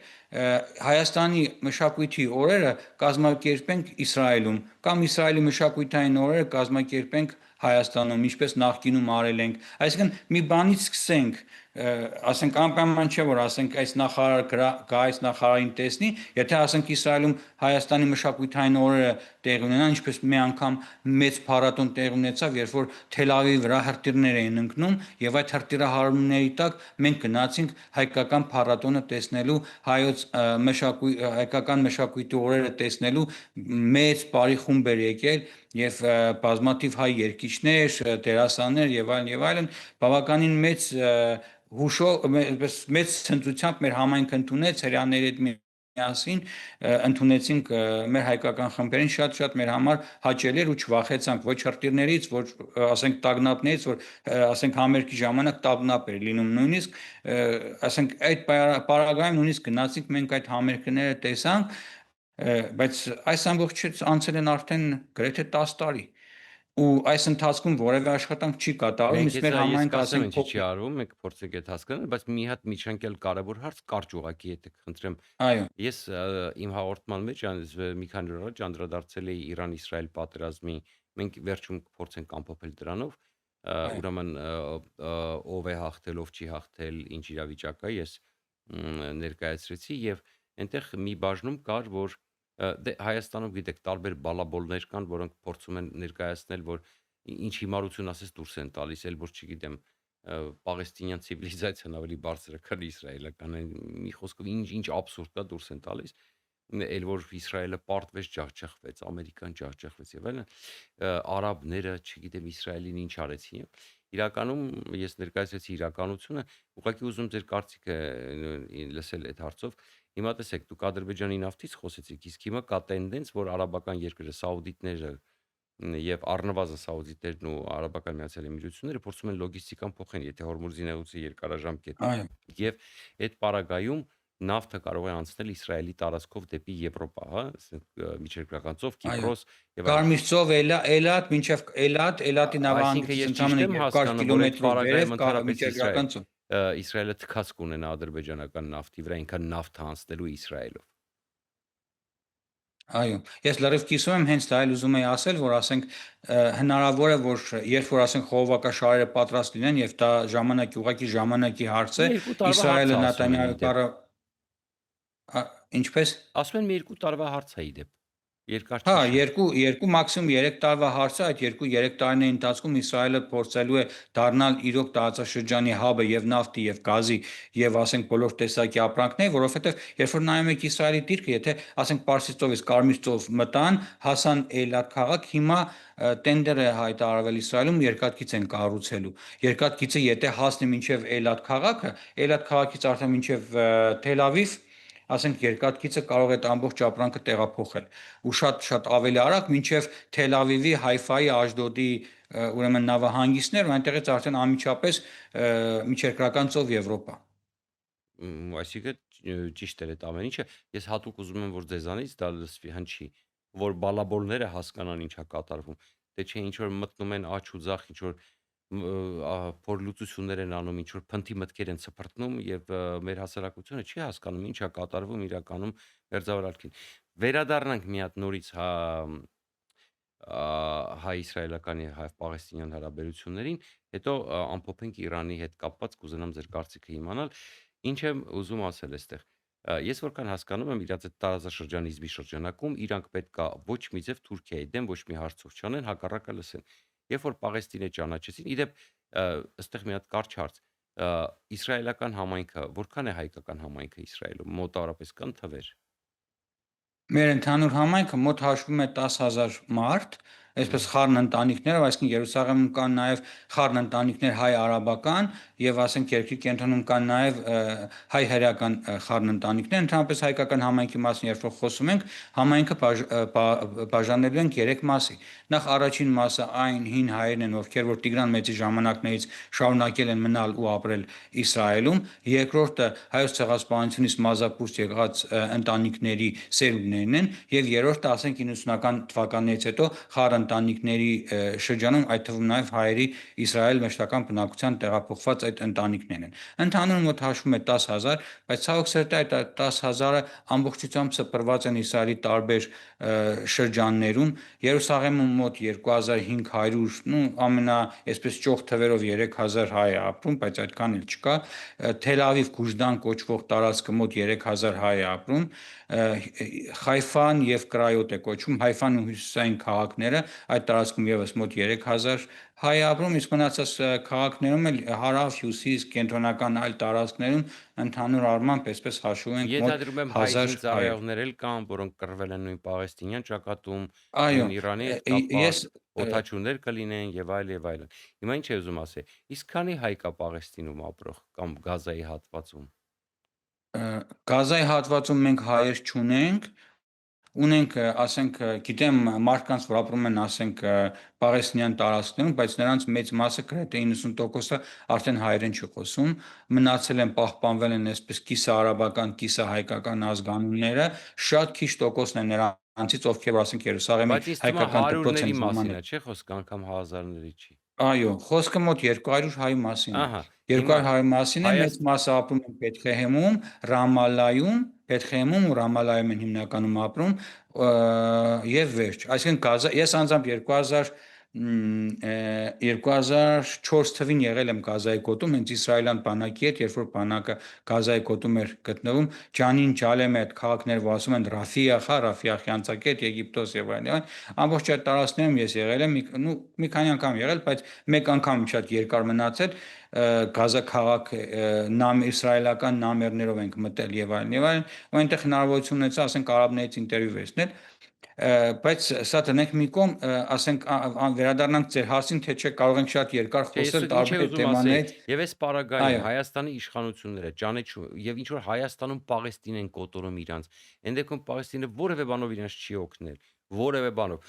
Հայաստանի մշակույթի օրերը կազմակերպենք Իսրայելում կամ Իսրայելի մշակութային օրերը կազմակերպենք Հայաստանում ինչպես նախկինում արել ենք այսինքն մի բանից սկսենք ասենք անպայման չէ որ ասենք այս նախարար գա այս նախարարին տեսնի, եթե ասենք Իսրայելում Հայաստանի մշակութային օրերը տեղի ունենան, ինչպես մի անգամ մեծ փառատոն տեղի ունեցավ, երբ որ Թել Ավիվի վրա հրթիռներ էին ընկնում եւ այդ հրթիռահարումների տակ մենք գնացինք հայկական փառատոնը տեսնելու, հայկական մշակույթի օրերը տեսնելու մեծ բարի խումբ էր եկել եւ բազմաթիվ հայ երգիչներ, դերասաններ եւ այլն, բավականին մեծ հուշով մեծ ցնծությամբ մեր համայնքը ընդունեց հрьяաների հետ միասին ընդունեցինք մեր հայկական խմբերին շատ մեր համար հաճելի էր ու չվախեցանք ոչ հրթիռներից, ոչ ասենք տագնապներից, որ ասենք համերգի ժամանակ տագնապ էր լինում նույնիսկ ասենք այդ պարագայում նույնիսկ գնացինք մենք այդ համերգները տեսանք, բայց այս ամբողջից անցել են արդեն գրեթե 10 տարի ու այս ընթացքում որևէ աշխատանք չի կատարվում, իսկ մեր համայնքը ասեմ ասենք ինչի չի արվում, մենք փորձենք այդ հասկանալ, բայց մի հատ միջանկյալ կարևոր հարց կարճ ուղակի եթե խնդրեմ։ այո, Ես իմ հաղորդման մեջ մի քանի օր առաջ անդրադարձել էի Իրան-Իսրայել պատերազմի, մենք վերջում կփորձենք ամփոփել դրանով, ուրեմն ով է հաղթել, ով չի հաղթել, ինչ իրավիճակ է, ես ներկայացրեցի եւ այնտեղ մի բաժնում կար, որ դե Հայաստանում գիտեք տարբեր բալաբոլներ կան, որոնք փորձում են ներկայացնել, որ ինչ հիմարություն ասես դուրս են տալիս, էլ որ չգիտեմ պաղեստինյան ցիվիլիզացիան ավելի բարձր է, քան իսրայելական, մի խոսքով ինչ աբսուրդ կա դուրս են տալիս, էլ որ Իսրայելը պարտվեց, ջախջախվեց, Ամերիկան ջախջախվեց եւ այլն, արաբները, չգիտեմ Իսրայելին ինչ արեցին։ Իրականում ես ներկայացրեցի իրականությունը, ուղղակի ուզում ձեր կարծիքը լսել այդ հարցով։ Հիմա տեսեք, դուք Ադրբեջանի նավթից խոսեցիք, իսկ հիմա կա տենդենց, որ արաբական երկրը սաուդիտները եւ առնվազն սաուդիտներն ու Արաբական Միացյալ Էմիրությունները փորձում են լոգիստիկան փոխեն, եթե Հորմուզի նեղուցի երկարաժամկետ այո, եւ այդ պարագայում նավթը կարող է անցնել Իսրայելի տարածքով դեպի Եվրոպա, հա, միջերկրական ծով, Կիպրոս եւ այլն։ Կարմիր ծով Էլատ մինչև Էլատի Այսինքն ես նավահանգիստից ճիշտ եմ ընդամենը 200 հասկանում, որ այդ կիլոմետրով պարագայում վերև ընդհանրապես միջերկրական ծով։ Իսրայելը թքած կունենա ադրբեջանական նավթի վրա, ինքան նավթ հանձնելու Իսրայելով։ Այո, ես լրիվ կիսում եմ, հենց դա էլ ուզում եի ասել, որ ասենք հնարավոր է, որ երբ որ ասենք խողովակաշարերը պատրաստ լինեն եւ դա ուղղակի ժամանակի հարց է, Երկու տարվա Իսրայելը հարց է, ասում են, Նետանյահու ի դեպ։ ինչպես Ասում են մի երկու տարվա հարց է, ի դեպ։ Երկար Հա, չի շատ։ երկու մաքսիմում 3 տարվա հարցը, այդ 2-3 տարիների ընթացքում Իսրայելը փորձելու է դառնալ իրոք տարածաշրջանի հաբը եւ նավթի եւ գազի եւ ասենք բոլոր տեսակի ապրանքների, որովհետեւ երբ որ նայում եք Իսրայելի դիրքը, եթե ասենք Պարսից ծովից Կարմիր ծով մտան, հասան Էլատ քաղաք, հիմա տենդեր է հայտարարվել Իսրայելում երկաթգիծ են կառուցելու։ Երկաթգիծը եթե հասնի մինչև Էլատ քաղաքը, Էլատ քաղաքից արդեն մինչև Թել Ավիվ ասենք երկաթգիծը կարող է այդ ամբողջ ապրանքը տեղափոխել ու շատ ավելի արագ մինչև Թել Ավիվի, Հայֆայի, Աշդոդի ուրեմն նավահանգիստներ ու այնտեղից արդեն անմիջապես միջերկրական ծով Եվրոպա։ Այսինքն ճիշտ էր այդ ամեն ինչը։ Ես հատուկ ուզում եմ, որ ձեզանից դա լսվի հնչի, որ բալաբոլները հասկանան ինչա կատարվում։ Դե չէ ինչ որ մտնում են աչ ու ձախ, ինչ որ փորլուծություններ են անում, ինչ որ փնթի մտքեր են ցփրտնում եւ մեր հասարակությունը չի հասկանում ինչա կատարվում իրականում մերձավարարքին։ Վերադառնանք մի հատ նորից հայ-իսրայելական եւ հայ-պաղեստինյան հարաբերություններին, հետո ամփոփենք Իրանի հետ կապված կուզենամ ձեր կարծիքը իմանալ։ Ինչ եմ ուզում ասել այստեղ։ Ես որքան հասկանում եմ իրաց այդ տարածաշրջանի իզբի շրջանակում իրանք պետքա ոչ մի ձև Թուրքիայի դեմ ոչ մի հարցով չանեն, հակառակը լսեն։ Երբ որ Պաղեստինը ճանաչեցին, իդեպ այստեղ մի հատ կարճ հարց։ Իսրայելական համայնքը, որքան է հայկական համայնքը Իսրայելում, մոտավորապես կան թվեր։ Մեր ընդհանուր համայնքը մոտ հաշվում է 10,000 մարդ, այսպես խառն ընտանիքներով, այսինքն Երուսաղեմում կան նաև խառն ընտանիքներ հայ-արաբական եւ ասենք երկրի կենտրոնում կան նաև հայ-հրեական խառն ընտանիքներ, ընդհանրապես հայկական համայնքի մասին երբ որ խոսում ենք, համայնքը բաժանելու են 3 մասի։ Նախ առաջին մասը այն հին հայերն են, ովքեր որ Տիգրան Մեծի ժամանակներից շարունակել են մնալ ու ապրել Իսրայելում, երկրորդը հայոց ցեղասպանությունից մազապուրց եղած ընտանիքների սերունդներն են եւ երրորդը ասենք 90-ական թվականներից հետո խառը ընտանիքների շրջանում, այդ թվում նաև հայերի Իսրայել մշտական բնակության տեղափոխված այդ ընտանիքներն են։ Ընդհանուր մոտ հաշվում է 10,000, բայց ցավոք սերտի այդ 10,000-ը ամբողջությամբ սփռված են Իսրայելի տարբեր շրջաններում։ Երուսաղեմում մոտ 2500, ну այսպես ճոխ թվերով 3000 հայ է ապրում, բայց այդքան էլ չկա։ Թել Ավիվ Գուժդան կոչվող տարածքը մոտ 3000 հայ է ապրում։ Հայֆան եւ Կրայոտ է կոչվում, Հայֆան ու հյուսիսային քաղաքները, այդ տարածքում եւս մոտ 3000 հայ է ապրում, իսկ մնացած քաղաքներում էլ հարավ, հյուսիս, կենտրոնական այլ տարածքներում ընդհանուր առմամբ այսպես հաշվում ենք մոտ Ենթադրում եմ հայ 1000 հայ։ զինծառայողներ էլ կան, որոնք կռվել են նույն Պաղեստինյան ճակատում, Այո, նույն Իրանի հետ կապված ես օդաչուներ կլինեն եւ այլ եւ այլն։ Հիմա ինչ եմ ուզում ասել, իսկ քանի հայ կա Պաղեստինում ապրող կամ Գազայի հատվածում։ Գազայի հատվածում մենք հայեր չունենք, ունենք, ասենք, գիտեմ մարդկանց, որ ապրում են, ասենք, Պաղեստինյան տարածքներում, բայց նրանց մեծ մասը գրեթե 90%-ը արդեն հայերեն չի խոսում, մնացել են, պահպանվել են այսպես կիսաարաբական, կիսահայկական ազգանունները, շատ քիչ տոկոսն է նրանցից, ովքեր, ասենք, Երուսաղեմի Բայց ինձ թվում է հայկական դպրոց հարյուրների են մասին ժամանել։ է, չէ՞ խոսքը, անգամ հազարների չի։ Այո, խոսքը մոտ 200 հայ մասին է։ Ահա, 200 հիմա հայ մասին է, մեծ մասը ապրում են Բեթխեհեմում, Ռամալայում, Բեթխեհեմում ու Ռամալայում են հիմնականում ապրում, եւ վերջ։ Այսինքն ես անձամբ 2004 թվին եղել եմ Գազայի գոտում, հենց իսրայելյան բանակի հետ, երբ որ բանակը Գազայի գոտում էր գտնվում, Ջանին, Ջալեմը այդ քաղաքները, որ ասում են Ռաֆիախա, Ռաֆիախի անցակետ, Եգիպտոս եւ այլն, ամբողջ այդ տարածքներում ես եղել եմ, մի քանի անգամ եղել, բայց մեկ անգամ շատ երկար մնացել, Գազա քաղաք իսրայելական նամերներով ենք մտել եւ այլն, ու այնտեղ հնարավորություն ունեցա, ասենք, արաբներից ինտերվյու վերցնել, բայց սա տնենք մի կողմ, ասենք, վերադառնանք ձեր հարցին, թե չէ կարող ենք շատ երկար Չէ, ես խոսել ինչ եմ տարբեր ուզում ասել, թեմաներից։ եւ այս պարագայում Այո, Հայաստանի իշխանությունները ճանաչում եւ ինչ որ Հայաստանում Պաղեստին են կոտորում իրանց, այն դեպքում Պաղեստինը որևէ բանով իրանց չի օգնել, որևէ բանով։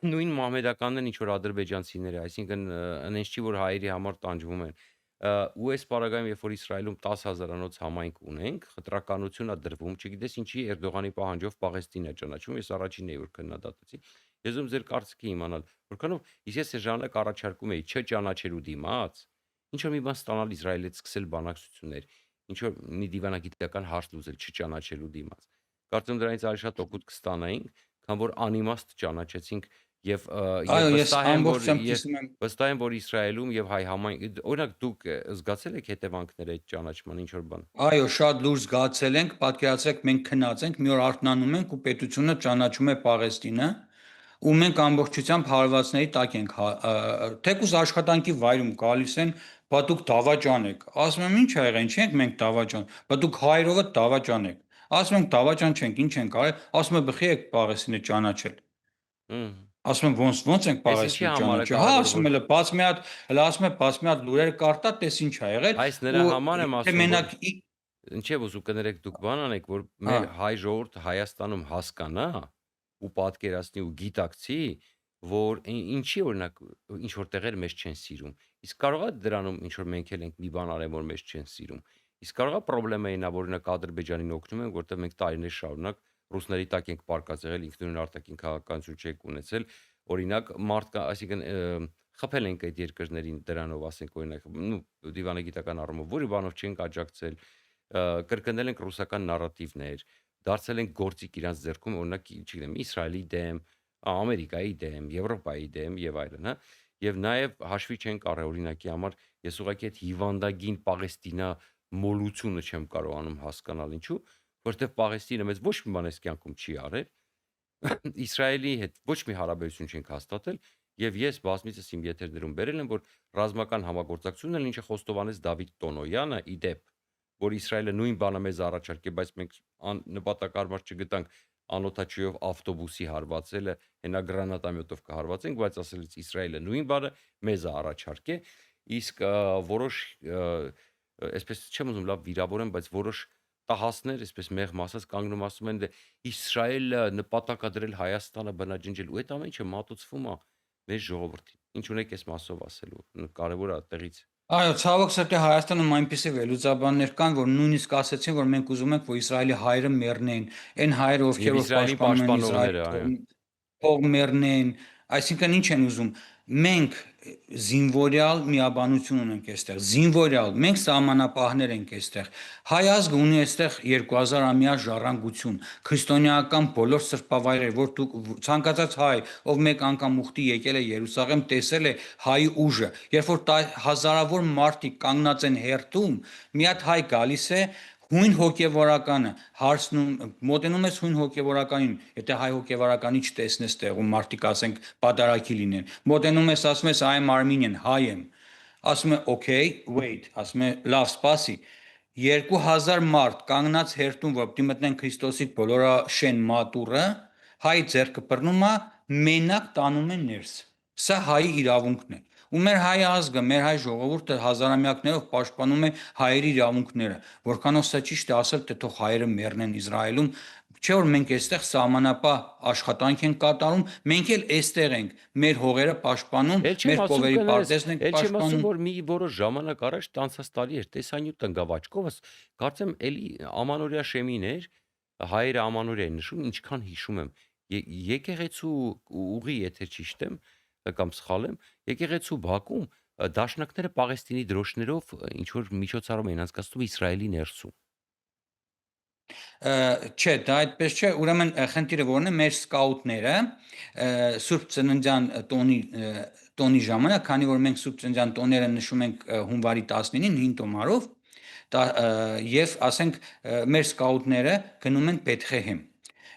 Նույն մահմեդականներն ինչ որ ադրբեջանցիները, այսինքն այնց չի որ հայերի համար տանջվում են։ Ու այս պարագայում, երբ որ Իսրայելում 10,000-անոց համայնք ունենք, խտրականություն է դրվում, չգիտես ինչի Էրդողանի պահանջով Պաղեստին է ճանաչում, ես առաջինն էի որ քննադատեցի։ Ես ուզում ձեր կարծիքի իմանալ, որքանով ես այս ժամանակ առաջարկում էի չճանաչելու դիմաց, ինչ որ մի բան ստանալ Իսրայելից սկսել բանակցություններ, ինչ որ մի դիվանագիտական հարց լուծել չճանաչելու դիմաց։ Կարծում դրանից ավելի շատ օգուտ կստանայինք, քան որ անիմաստ ճանաչեցինք եւ այո, ես վստահ եմ, որ ամբողջությամբ ես կիսում եմ։ վստահ եմ, որ Իսրայելում եւ հայ համայն օրինակ դուք զգացել եք հետևանքները այդ ճանաչման ինչ որ բան։ Այո, շատ լուրջ զգացել ենք, պատկերացրեք, մենք քնած ենք, մի օր արթնանում ենք ու պետությունը ճանաչում է Պաղեստինը, ու մենք ամբողջությամբ հարվածների տակ ենք, թեկուզ աշխատանքի վայրում գալիս են, բա դուք դավաճան եք։ Ասում եմ, ինչ ա եղել, չենք մենք դավաճան, բա դուք հայրովը դավաճան եք։ Ասում ենք, դավաճան չենք, ինչ ենք արել, ասում է, բխի եք Պաղեստինը ճանաչել։ Հմ։ Ասում եմ, ոնց ենք Այս ինչի Պաղեստինը համար է ճանաչել։ Հա, կարևոր ասում որ եմ, բաց մի հատ, հələ ասում եմ, բաց մի հատ լուրեր կարտա, տես ինչ ա եղել, այս նրա ու համար եմ թե ասում, որ մենակ ինչև ուզում կներեք դուք բան անեք, որ հա, մեր հայ ժողովուրդը Հայաստանում հասկանա ու պատկերացնի ու գիտակցի, որ ինչի օրինակ ինչ որ տեղեր մեզ չեն սիրում։ Իսկ կարողա դրանում ինչ որ մենք էլ ենք մի բան արել, որ մեզ չեն սիրում։ Իսկ կարողա խնդրեմը նա որ օրինակ Ադրբեջանին օգնում են, որտեղ մենք տարիներ շարունակ ռուսների տակ ենք պարկած եղել, ինքնուրույն արտաքին քաղաքականություն չենք ունեցել, օրինակ մարդկա, այսինքն խփել ենք այդ երկրներին դրանով, ասենք օրինակ, դիվանագիտական առումով, որի բանով չենք աջակցել, կրկնել ենք ռուսական նարատիվներ, դարձել ենք գործիք իրանց ձեռքում, օրինակ, չգիտեմ, Իսրայելի դեմ, Ամերիկայի դեմ, Եվրոպայի դեմ եւ այլն, հա։ Եվ նաեւ հաշվի չենք առել օրինակի համար, ես ուղղակի այդ հիվանդագին Պաղեստինա մոլությունը չեմ կարողանում հասկանալ ինչու, որտեղ Պաղեստինը մեզ ոչ մի բան այս կյանքում չի արել, Իսրայելի հետ ոչ մի հարաբերություն չենք հաստատել եւ ես բազմիցս իմ եթերներում բերել եմ, որ ռազմական համագործակցությունն էլ ինչը խոստովանեց Դավիթ Տոնոյանը, իդեպ, որ Իսրայելը նույն բանը մեզ առաջարկե, բայց մենք նպատակարար չգտանք անօթաչուով ավտոբուսի հարվածելը, հենա գրանատամյոտով կհարվածենք, բայց ասելից Իսրայելը նույն բանը մեզ առաջարկե, իսկ որոշ այսպես չեմ ուզում լավ վիրավորեմ, բայց որոշ տահասներ, այսպես մեղմ ասած, կանգնում ասում են, դե Իսրայելը նպատակ ա դրել Հայաստանը բնաջնջել, ու այդ ամեն ինչը մատուցվում է մեր ժողովրդին։ Ինչ ունեք այս մասով ասելու, կարևոր է տեղից։ այո, ցավոք սրտի Հայաստանում այնպիսի վերլուծաբաններ կան, որ նույնիսկ ասացին, որ մենք ուզում ենք, որ Իսրայելի հայերը մեռնեն, այն հայերը, ովքեր Եվ որ Իսրայելի պաշտպանում են պաշտպանողները, այո։ Իսրայել, թող մեռնեն, Այսինքն ինչ են ուզում, մենք զինվորյալ միաբանություն ունենք այստեղ, զինվորյալ, մենք սահմանապահներ ենք այստեղ, հայ ազգը ունի այստեղ 2000-ամյա ժառանգություն, քրիստոնեական բոլոր սրբավայրեր, որ դուք ցանկացած հայ, ով մեկ անգամ ուխտի եկել է Երուսաղեմ, տեսել է հայի ուժը, երբ որ հազարավոր մարդիկ կանգնած են հերթում, մի հատ հայ գալիս է հույն հոգևորականը հարցնում մոտենում ես հույն հոգևորականին, եթե հայ հոգևորականի չտեսնես տեղում մարդիկ ասենք պատարակի լինեն, մոտենում ես ասում ես I am Armenian, հայ եմ, ասում է okay, wait, ասում է լավ, սպասի, 2000 մարդ կանգնած հերթում, որ պիտի մտնեն Քրիստոսի բոլորաշեն մատուռը, հայ ձեռքը բռնում է, մենակ տանում են ներս, սա հայի իրավունքն է, ու մեր հայ ազգը, մեր հայ ժողովուրդը հազարամյակներով պաշտպանում է հայերի իրավունքները, որքանով սա ճիշտ է ասել, թե թող հայերը մեռնեն Իսրայելում, չէ որ մենք այստեղ սահմանապահ աշխատանք ենք կատարում, մենք էլ այստեղ ենք, մեր հողերը պաշտպանում, մեր կովերի պարտեզն ենք Էլ չեմ ասում, պաշտպանում։ որ մի որոշ ժամանակ առաջ տանցած տալի էր տեսանյութ տնկավ աչքովս, կարծեմ էլի ամանորյա շեմիներ, հայերը ամանորյա են նշում, ինչքան հիշում եմ, եկեղեցու ուղի, եթե ճիշտ եմ, կամ սխալ եմ, եկեղեցու Բաքվում դաշնակները Պաղեստինի դրոշներով ինչ որ միջոցառում էին անցկացնում Իսրայելի ներսում։ Չէ, դա այդպես չէ, ուրեմն խնդիրը որն է, մեր սկաուտները Սուրբ Ծննդյան տոնի ժամանակ, քանի որ մենք Սուրբ Ծննդյան տոները նշում ենք հունվարի 19-ին 5 տոմարով, եւ ասենք մեր սկաուտները գնում են Բեթխեհեմ։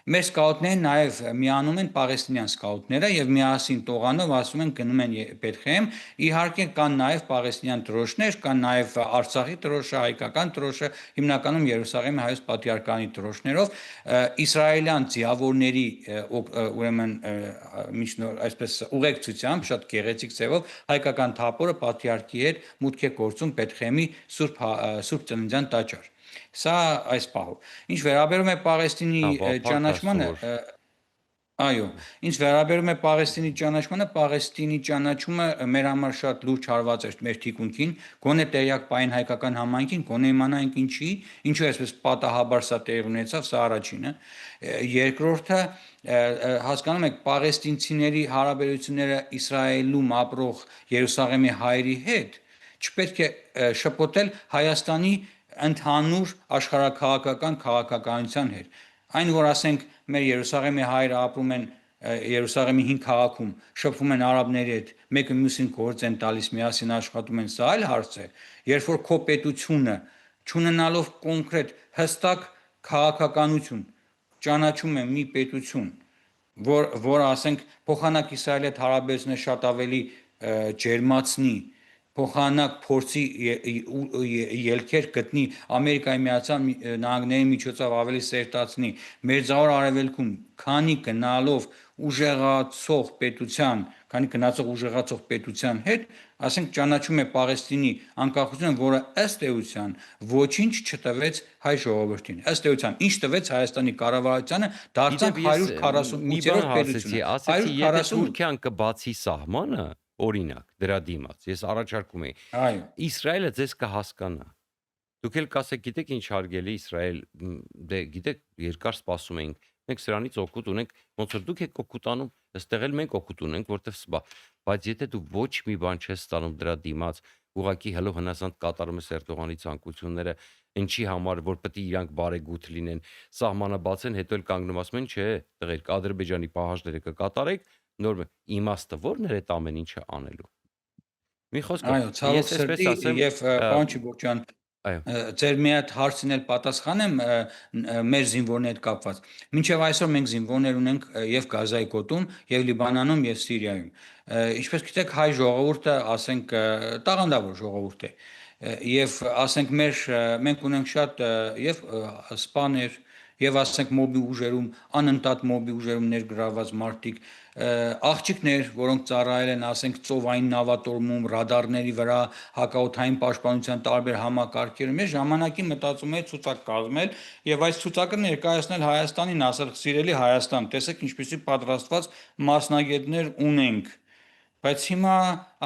Մեր սկաուտները նաև միանում են պաղեստինյան սկաուտները եւ միասին տողանով ասում են գնում են Բեթխեհեմ։ Իհարկե կան նաև պաղեստինյան դրոշներ, կան նաև Արցախի դրոշը, հայկական դրոշը, հիմնականում Երուսաղեմի հայոց պատրիարքանի դրոշներով իսրայելյան ձիավորների ուրեմն միջնոր այսպես ուղեկցությամբ շատ գեղեցիկ ձևով հայկական թափորը պատրիարքի հետ մուտք է գործում Բեթխեհեմի Սուրբ Ծննդյան տաճար։ Սա այս պահով։ Ինչ վերաբերում է Պաղեստինի ճանաչմանը, այո, ինչ վերաբերում է Պաղեստինի ճանաչումը մեր համար շատ լուրջ հարված էր մեր թիկունքին, գոնե տեղյակ պահին հայկական համայնքին, գոնե իմանայինք ինչու այսպես պատահաբար սա տեղի ունեցավ, սա առաջինը։ Երկրորդը հասկանում եք պաղեստինցիների հարաբերությունները Իսրայելում ապրող Երուսաղեմի հայերի հետ չպետք է շփոթել Հայաստանի ընդհանուր աշխարհաքաղաքական քաղաքականության հետ։ Այն որ ասենք մեր Երուսաղեմի հայերը ապրում են Երուսաղեմի 5 քաղաքում, շփվում են արաբների հետ, մեկը մյուսին գործ են տալիս, միասին աշխատում են, սա այլ հարց է։ Երբ որ քո պետությունը չունենալով կոնկրետ հստակ քաղաքականություն ճանաչում է մի պետություն, որ ասենք փոխանակ Իսրայելի հետ հարաբերությունները շատ ավելի ջերմացնի, փոխանակ փորձի ելքեր գտնի Ամերիկայի Միացյալ Նահանգների միջոցով ավելի սերտացնի Մերձավոր Արևելքում, քանի գնացող ուժեղացող պետության հետ, ասենք ճանաչում է Պաղեստինի անկախությունը, որը ըստ էության ոչինչ չտվեց հայ ժողովրդին։ Ըստ էության, ինչ տվեց Հայաստանի կառավարությանը, դարձավ 148-րդ պետությունը։ Ասեցի, եթե Թուրքիան կբացի սահմանը, օրինակ, դրա դիմաց, ես առաջարկում եի, Այո։ Իսրայելը ձեզ կհասկանա։ Դուք էլ կասեք, գիտեք ինչ հարգելի Իսրայել, դե գիտեք, երկար սպասում էինք, մենք սրանից օգուտ ունենք, ոնց որ դուք եք օգուտ անում, ըստեղ էլ մենք օգուտ ունենք, որտեվ բայց եթե դու ոչ մի բան չես ստանում դրա դիմաց, ուղղակի հելով հնասանդ կատարում ես Էրդողանի ցանկությունները, ինչի համար, որ պետք է իրանք բարեգութ լինեն, սահմանը բացեն, հետո էլ կանգնում ասում են, չէ, տղերք, Ադրբեջանի պահանջները կկատարեք, նոր իմաստը ո՞րն էր այդ ամեն ինչը անելու։ Մի խոսքով, Այո, ցավոք սրտի եւ պարոն Չիբոկյան, այո, ձեր մի հատ հարցին էլ պատասխանեմ մեր զինվորների հետ կապված։ Մինչև այսօր մենք զինվորներ ունենք եւ Գազայի գոտում, եւ Լիբանանում, եւ Սիրիայում։ Ինչպես գիտեք, հայ ժողովուրդը, ասենք, տաղանդավոր ժողովուրդ է։ Եվ ասենք մենք ունենք շատ եւ սպաներ եւ ասենք մոբի ուժերում, անընդհատ մոբի ուժերում ներգրաված մարդիկ, աղջիկներ, որոնք ծառայել են, ասենք, ծովային նավատորմում, ռադարների վրա, հակաօդային պաշտպանության տարբեր համակարգերում, ես ժամանակի մտածում էի ցուցակ կազմել եւ այս ցուցակը ներկայացնել Հայաստանին, ասել՝ սիրելի Հայաստան, տեսեք ինչպեսի պատրաստված մասնագետներ ունենք։ Բայց հիմա,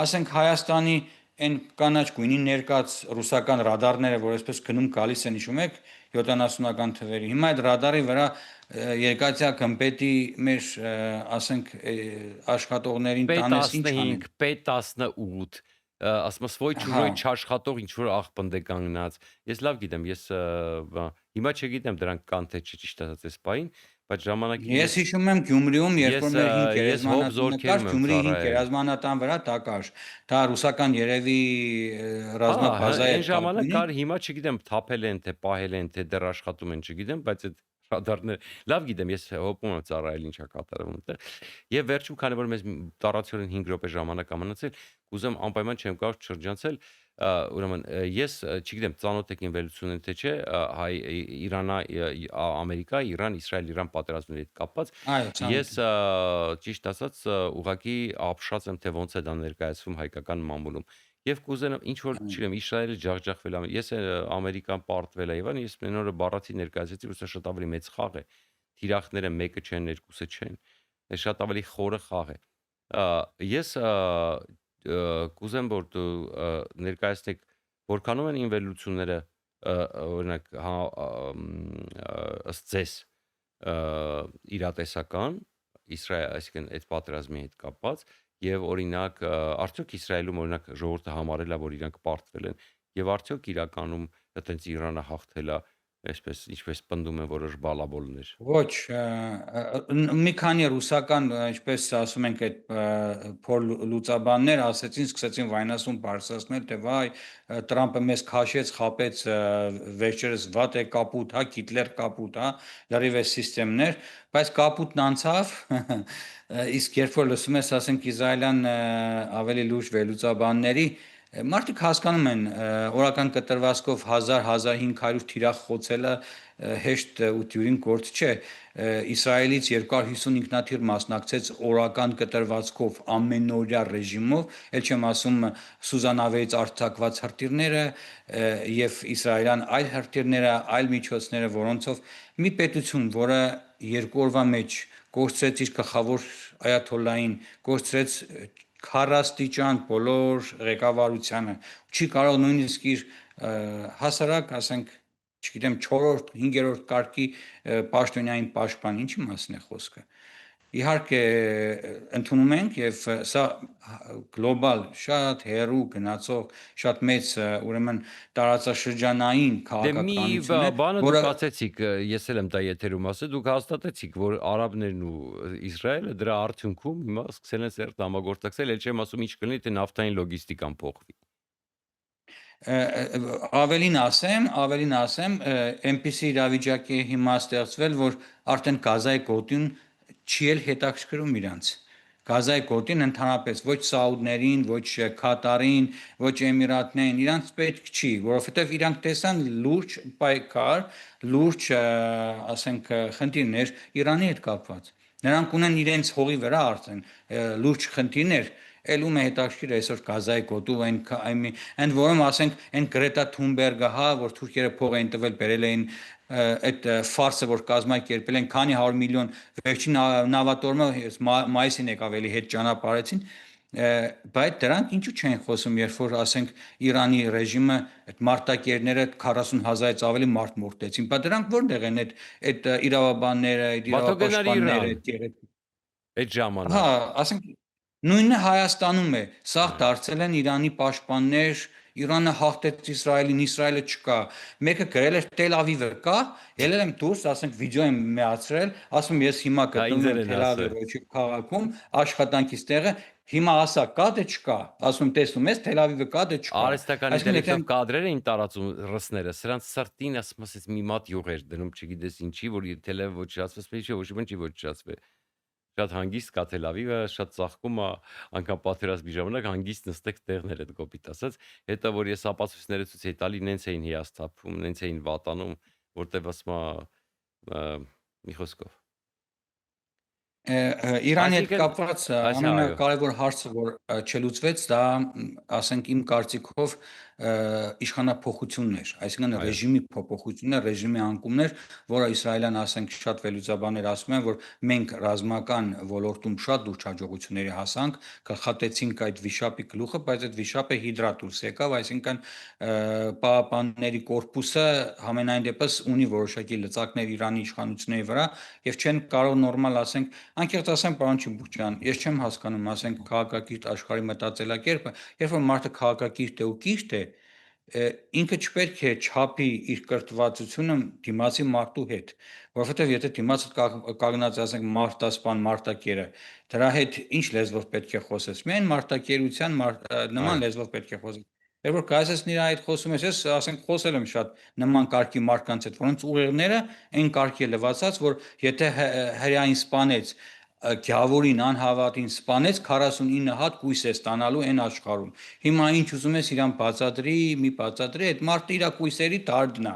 ասենք, Հայաստանի այն կանաչ գույնի ներկած ռուսական ռադարները, որ այսպես գնում գալիս են, հիշում եք 70-ական թվերի։ Հիմա այդ ռադարի վրա երկաթյա գմբեթի մեր ասենք աշխատողներին տանես ինչ անեն։ P15, P18, ասում ես ոյ Հա, ճուրոյ չաշխատող ինչ որ աղբնդ է կանգնած։ Ես լավ գիտեմ, ես հիմա չգիտեմ դրանք կան թե չի ճիշտ ասած այս պահին, բայց ժամանակին ես հիշում եմ Գյումրիում, երբ որ մեր 5 ես հոբ գերեզմանատունը կար, զորքերում եմ Գյումրիի 5 ծառայել։ գերեզմանատան վրա դա կար։ Դա ռուսական երևի ռազմաբազա Այն էր ժամանակ կապունի։ կար, հիմա չգիտեմ թափել են թե պահել են թե դեռ աշխատում են, չգիտեմ, բայց այդ ռադարներ լավ գիտեմ, ես հոպում եմ ծառայել ինչա կատարվում այդտեղ։ Եվ վերջում, քանի որ մեզ տարածորեն 5 րոպե ժամանակ ամնացել, կուզեմ անպայման չեմ կարող շրջանցել, ուրեմն ես չգիտեմ ծանոթ եք ինվելությունն թե չէ, հայ Իրանա, Ամերիկա, Իրան, Իսրայել-Իրան պատերազմների հետ կապված, Այո, ես ցանոթ եմ։ ճիշտ ասած ուղղակի ապշած եմ թե ոնց է դա ներկայացվում հայկական մամուլում։ Եվ կուզենամ ինչ որ, չգիտեմ, Իսրայելը ջախջախվել է, ես Ամերիկան պարտվել է, եւ ես մեն օրը բառացի ներկայացեցի, որ սա շատ ավելի մեծ խաղ է։ Թիրախները մեկը չեն, երկուսը չեն։ Դա շատ ավելի խորը խաղ է։ Ես կուզեմ որ դու ներկայացնեք որքանով են ինվելությունները օրինակ ըստ ձեզ իրատեսական Իսրայել, այսինքն այդ պատերազմի հետ կապված եւ օրինակ արդյոք Իսրայելում օրինակ ժողովուրդը համարել է որ իրանք պարտվել են եւ արդյոք իրականում այտենց Իրանը հաղթել է այսպես ինչպես պնդում են որոշ բալաբոլներ։ Ոչ, մի քանի ռուսական, ինչպես ասում ենք, այդ փոր լուծաբաններ ասեցին, սկսեցին վայնասուն բարձրացնել, թե վայ, Տրամպը մեզ քաշեց, խապեց, վերջերս վատ է կապուտ, հա, Հիտլեր կապուտ, հա, լրիվ է սիստեմներ, բայց կապուտն անցավ, իսկ երբ որ լսում ես, ասենք, իսրայելյան ավելի լուրջ վերլուծաբանների, մարդիկ հասկանում են օրական կտրվածքով 1000-1500 թիրախ խոցելը հեշտ ու դյուրին գործ չէ։ Իսրայելից 250 ինքնաթիռ մասնակցեց օրական կտրվածքով ամենօրյա ռեժիմով, ել չեմ ասում Սուզանավերից արձակված հրթիռները եւ իսրայելյան այլ հրթիռները, այլ միջոցները, որոնցով մի պետություն, որը 2 օրվա մեջ կորցրեց իր գլխավոր այաթոլլային, կորցրեց քառաստիճան բոլոր ղեկավարությանը, չի կարող նույնիսկ իր հասարակ, ասենք, չգիտեմ, 4-րդ, 5-րդ կարգի պաշտոնյային պաշտպան, ինչի մասն է խոսքը։ Իհարկե ընդունում ենք եւ սա գլոբալ շատ հերու գնացող շատ մեծ ուրեմն տարածաշրջանային Դե մի քաղաքականություն է, բանը որը դուք ասեցիք, ես էլ եմ դա եթերում ասել, դուք հաստատեցիք, որ արաբներն ու Իսրայելը դրա արդյունքում հիմա սկսել են սերտ համագործակցել, ել չեմ ասում ինչ կլինի, թե նավթային լոգիստիկան փոխվի։ Ավելին ասեմ, այնպիսի իրավիճակի հիմա ստեղծվել, որ արդեն Գազայի գոտին չի էլ հետաքրքրում իրանց։ Գազայի գոտին ընդհանրապես ոչ Սաուդներին, ոչ Կատարին, ոչ Էմիրատներին, իրանց պետք չի, որովհետև իրանք տեսան լուրջ պայքար, լուրջ, ասենք, խնդիրներ Իրանի հետ կապված։ Նրանք ունեն իրենց հողի վրա արդեն լուրջ խնդիրներ, ելում է հետաքրքիր այսօր Գազայի գոտու այն որում ասենք այն Գրետա Թունբերգը, հա, որ թուրքերը փող էին տվել, բերել էին այդ ֆարսը, որ կազմակերպել են քանի 100 միլիոն վերջին նավատորմը մայիսին եկավ էլի հետ ճանապարհեցին, բայց դրանք ինչու չեն խոսում, երբ որ ասենք Իրանի ռեժիմը այդ մարտակերները 40,000-ից ավելի մարդ մորտեցին, բայց դրանք որտեղ են այդ իրավաբանները, այդ Բաթոգենարի իրավապաշտպանները, Իրան այդ հա, ժամանակ։ ասենք նույնը Հայաստանում է, սաղ դարձել են Իրանի պաշտպաններ, Իրանը հաղթեց Իսրայելին, Իսրայելը չկա։ Մեկը գրել էր Տել Ավիվը կա, ելել եմ դուրս, ասենք վիդեո եմ միացրել, ասում ես հիմա Դա ինձ գտնվում եմ էլ են Թել ասել։ Ավիվի քաղաքում, աշխատանքիս տեղը, հիմա ասա կա թե չկա։ Ասում տեսնում ես Թել Ավիվը կա թե չկա։ Արհեստական Այսինքն եթե ինտելեկտով կադրեր էին տարածում ռսները, սրանց սրտին ասում ասես մի մատ յուղեր դնում, չգիտես ինչի, որ թելև ոչնչացվեց, չէ, ոչ մի չի ոչնչացվի։ Շատ հանգիստ կա Թել Ավիվը, շատ ծաղկում է, անգամ պատերազմի ժամանակ հանգիստ նստեք տեղներ այդ կոպիտ ասած, հետո որ ես ապացույցները ցույց էի տալի, նենց էին հիասթափում, նենց էին վատանում, որտեվ ասում մի խոսքով։ Իրանի հետ Այսինքն, կապված այո, ամենակարևոր հարցը, որ չլուծվեց, դա, ասենք իմ կարծիքով, իշխանափոխություններ, այսինքն Այո, ռեժիմի փոփոխություններ, ռեժիմի անկումներ, որը Իսրայելյան, ասենք, շատ վերլուծաբաններ ասում են, որ մենք ռազմական ոլորտում շատ լուրջ հաջողությունների հասանք, գլխատեցինք այդ վիշապի գլուխը, բայց այդ վիշապը հիդրա դուրս եկավ, այսինքն պահապանների կորպուսը համենայն դեպս ունի որոշակի լծակներ Իրանի իշխանությունների վրա եւ չեն կարող նորմալ, ասենք, անկեղծ ասեմ, պարոն Չիբուկյան, ես չեմ հասկանում, ասենք, քաղաքակիրթ աշխարհի մտածելակերպը, երբ որ մարդը քաղաքակիրթ է ու կիրթ է, ինքը չպետք է չափի իր կրթվածությունը դիմացի մարդու հետ, որովհետև եթե դիմացը կանգնած է, ասենք, մարտասպան, մարտակերը, դրա հետ ինչ լեզվով պետք է խոսես, միայն մարտակերության այո, նման լեզվով պետք է խոսես։ Երբ որ գայս ես նրա հետ խոսում ես, ես ասենք խոսել եմ շատ նման կարգի մարդկանց հետ, որոնց ուղեղները այն կարգի է լվացած, որ եթե հրեային սպանեց, Գյավորին անհավատին սպանեց 49 հատ կույս է ստանալու այն աշխարհում։ Հիմա ինչ ուզում ես իրան բացատրի, մի բացատրի, այդ մարդը իր կույսերի դարդն է։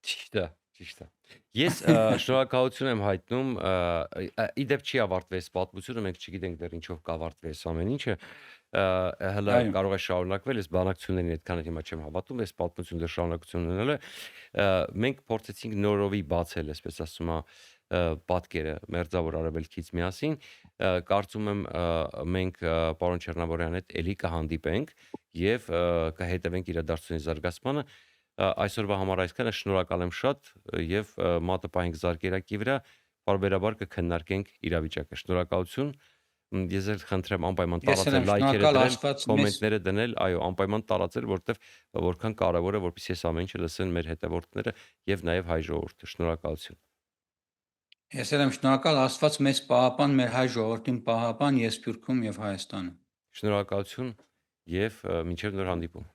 ճիշտ է, ճիշտ է։ Ես շնորհակալություն եմ հայտնում, իդեպ չի ավարտվի այս պատմությունը, մենք չգիտենք դեռ ինչով կավարտվի այս ամեն ինչը, հələ Այո։ կարող է շարունակվել, այս բանակցություններին այդքան հիմա չեմ հավատում, այս պատմությունը դեռ շարունակություն ունենալու է։ Մենք փորձեցինք նորովի բացել, այսպես ասում է, պատկերը մերձավոր արևելքից միասին, կարծում եմ մենք պարոն Չեռնաբորյանի հետ էլի կհանդիպենք եւ կհետևենք իրադարձությունների զարգացմանը։ Այսօրվա համար այսքանը, շնորհակալ եմ շատ եւ մատը պահենք զարկերակի վրա, պարբերաբար կքննարկենք իրավիճակը։ Շնորհակալություն։ Ես էլ խնդրեմ անպայման Ես էլ տարածել, եմ լայքերը շնորհակալ դնել, Աստված մեզ կոմենտները դնել, այո, անպայման տարածել, որտեվ որքան կարևոր է, որպեսզի այս ամեն ինչը լսեն մեր հետևորդները եւ նաեւ հայ ժողովուրդը։ Շնորհակալություն։ Ես էլ եմ շնորհակալ Աստված մեզ պահապան, մեր հայ ժողովրդին պահապան, ես Սփյուռքում եւ Հայաստանում։ Շնորհակալություն եւ մինչեւ նոր հանդիպում։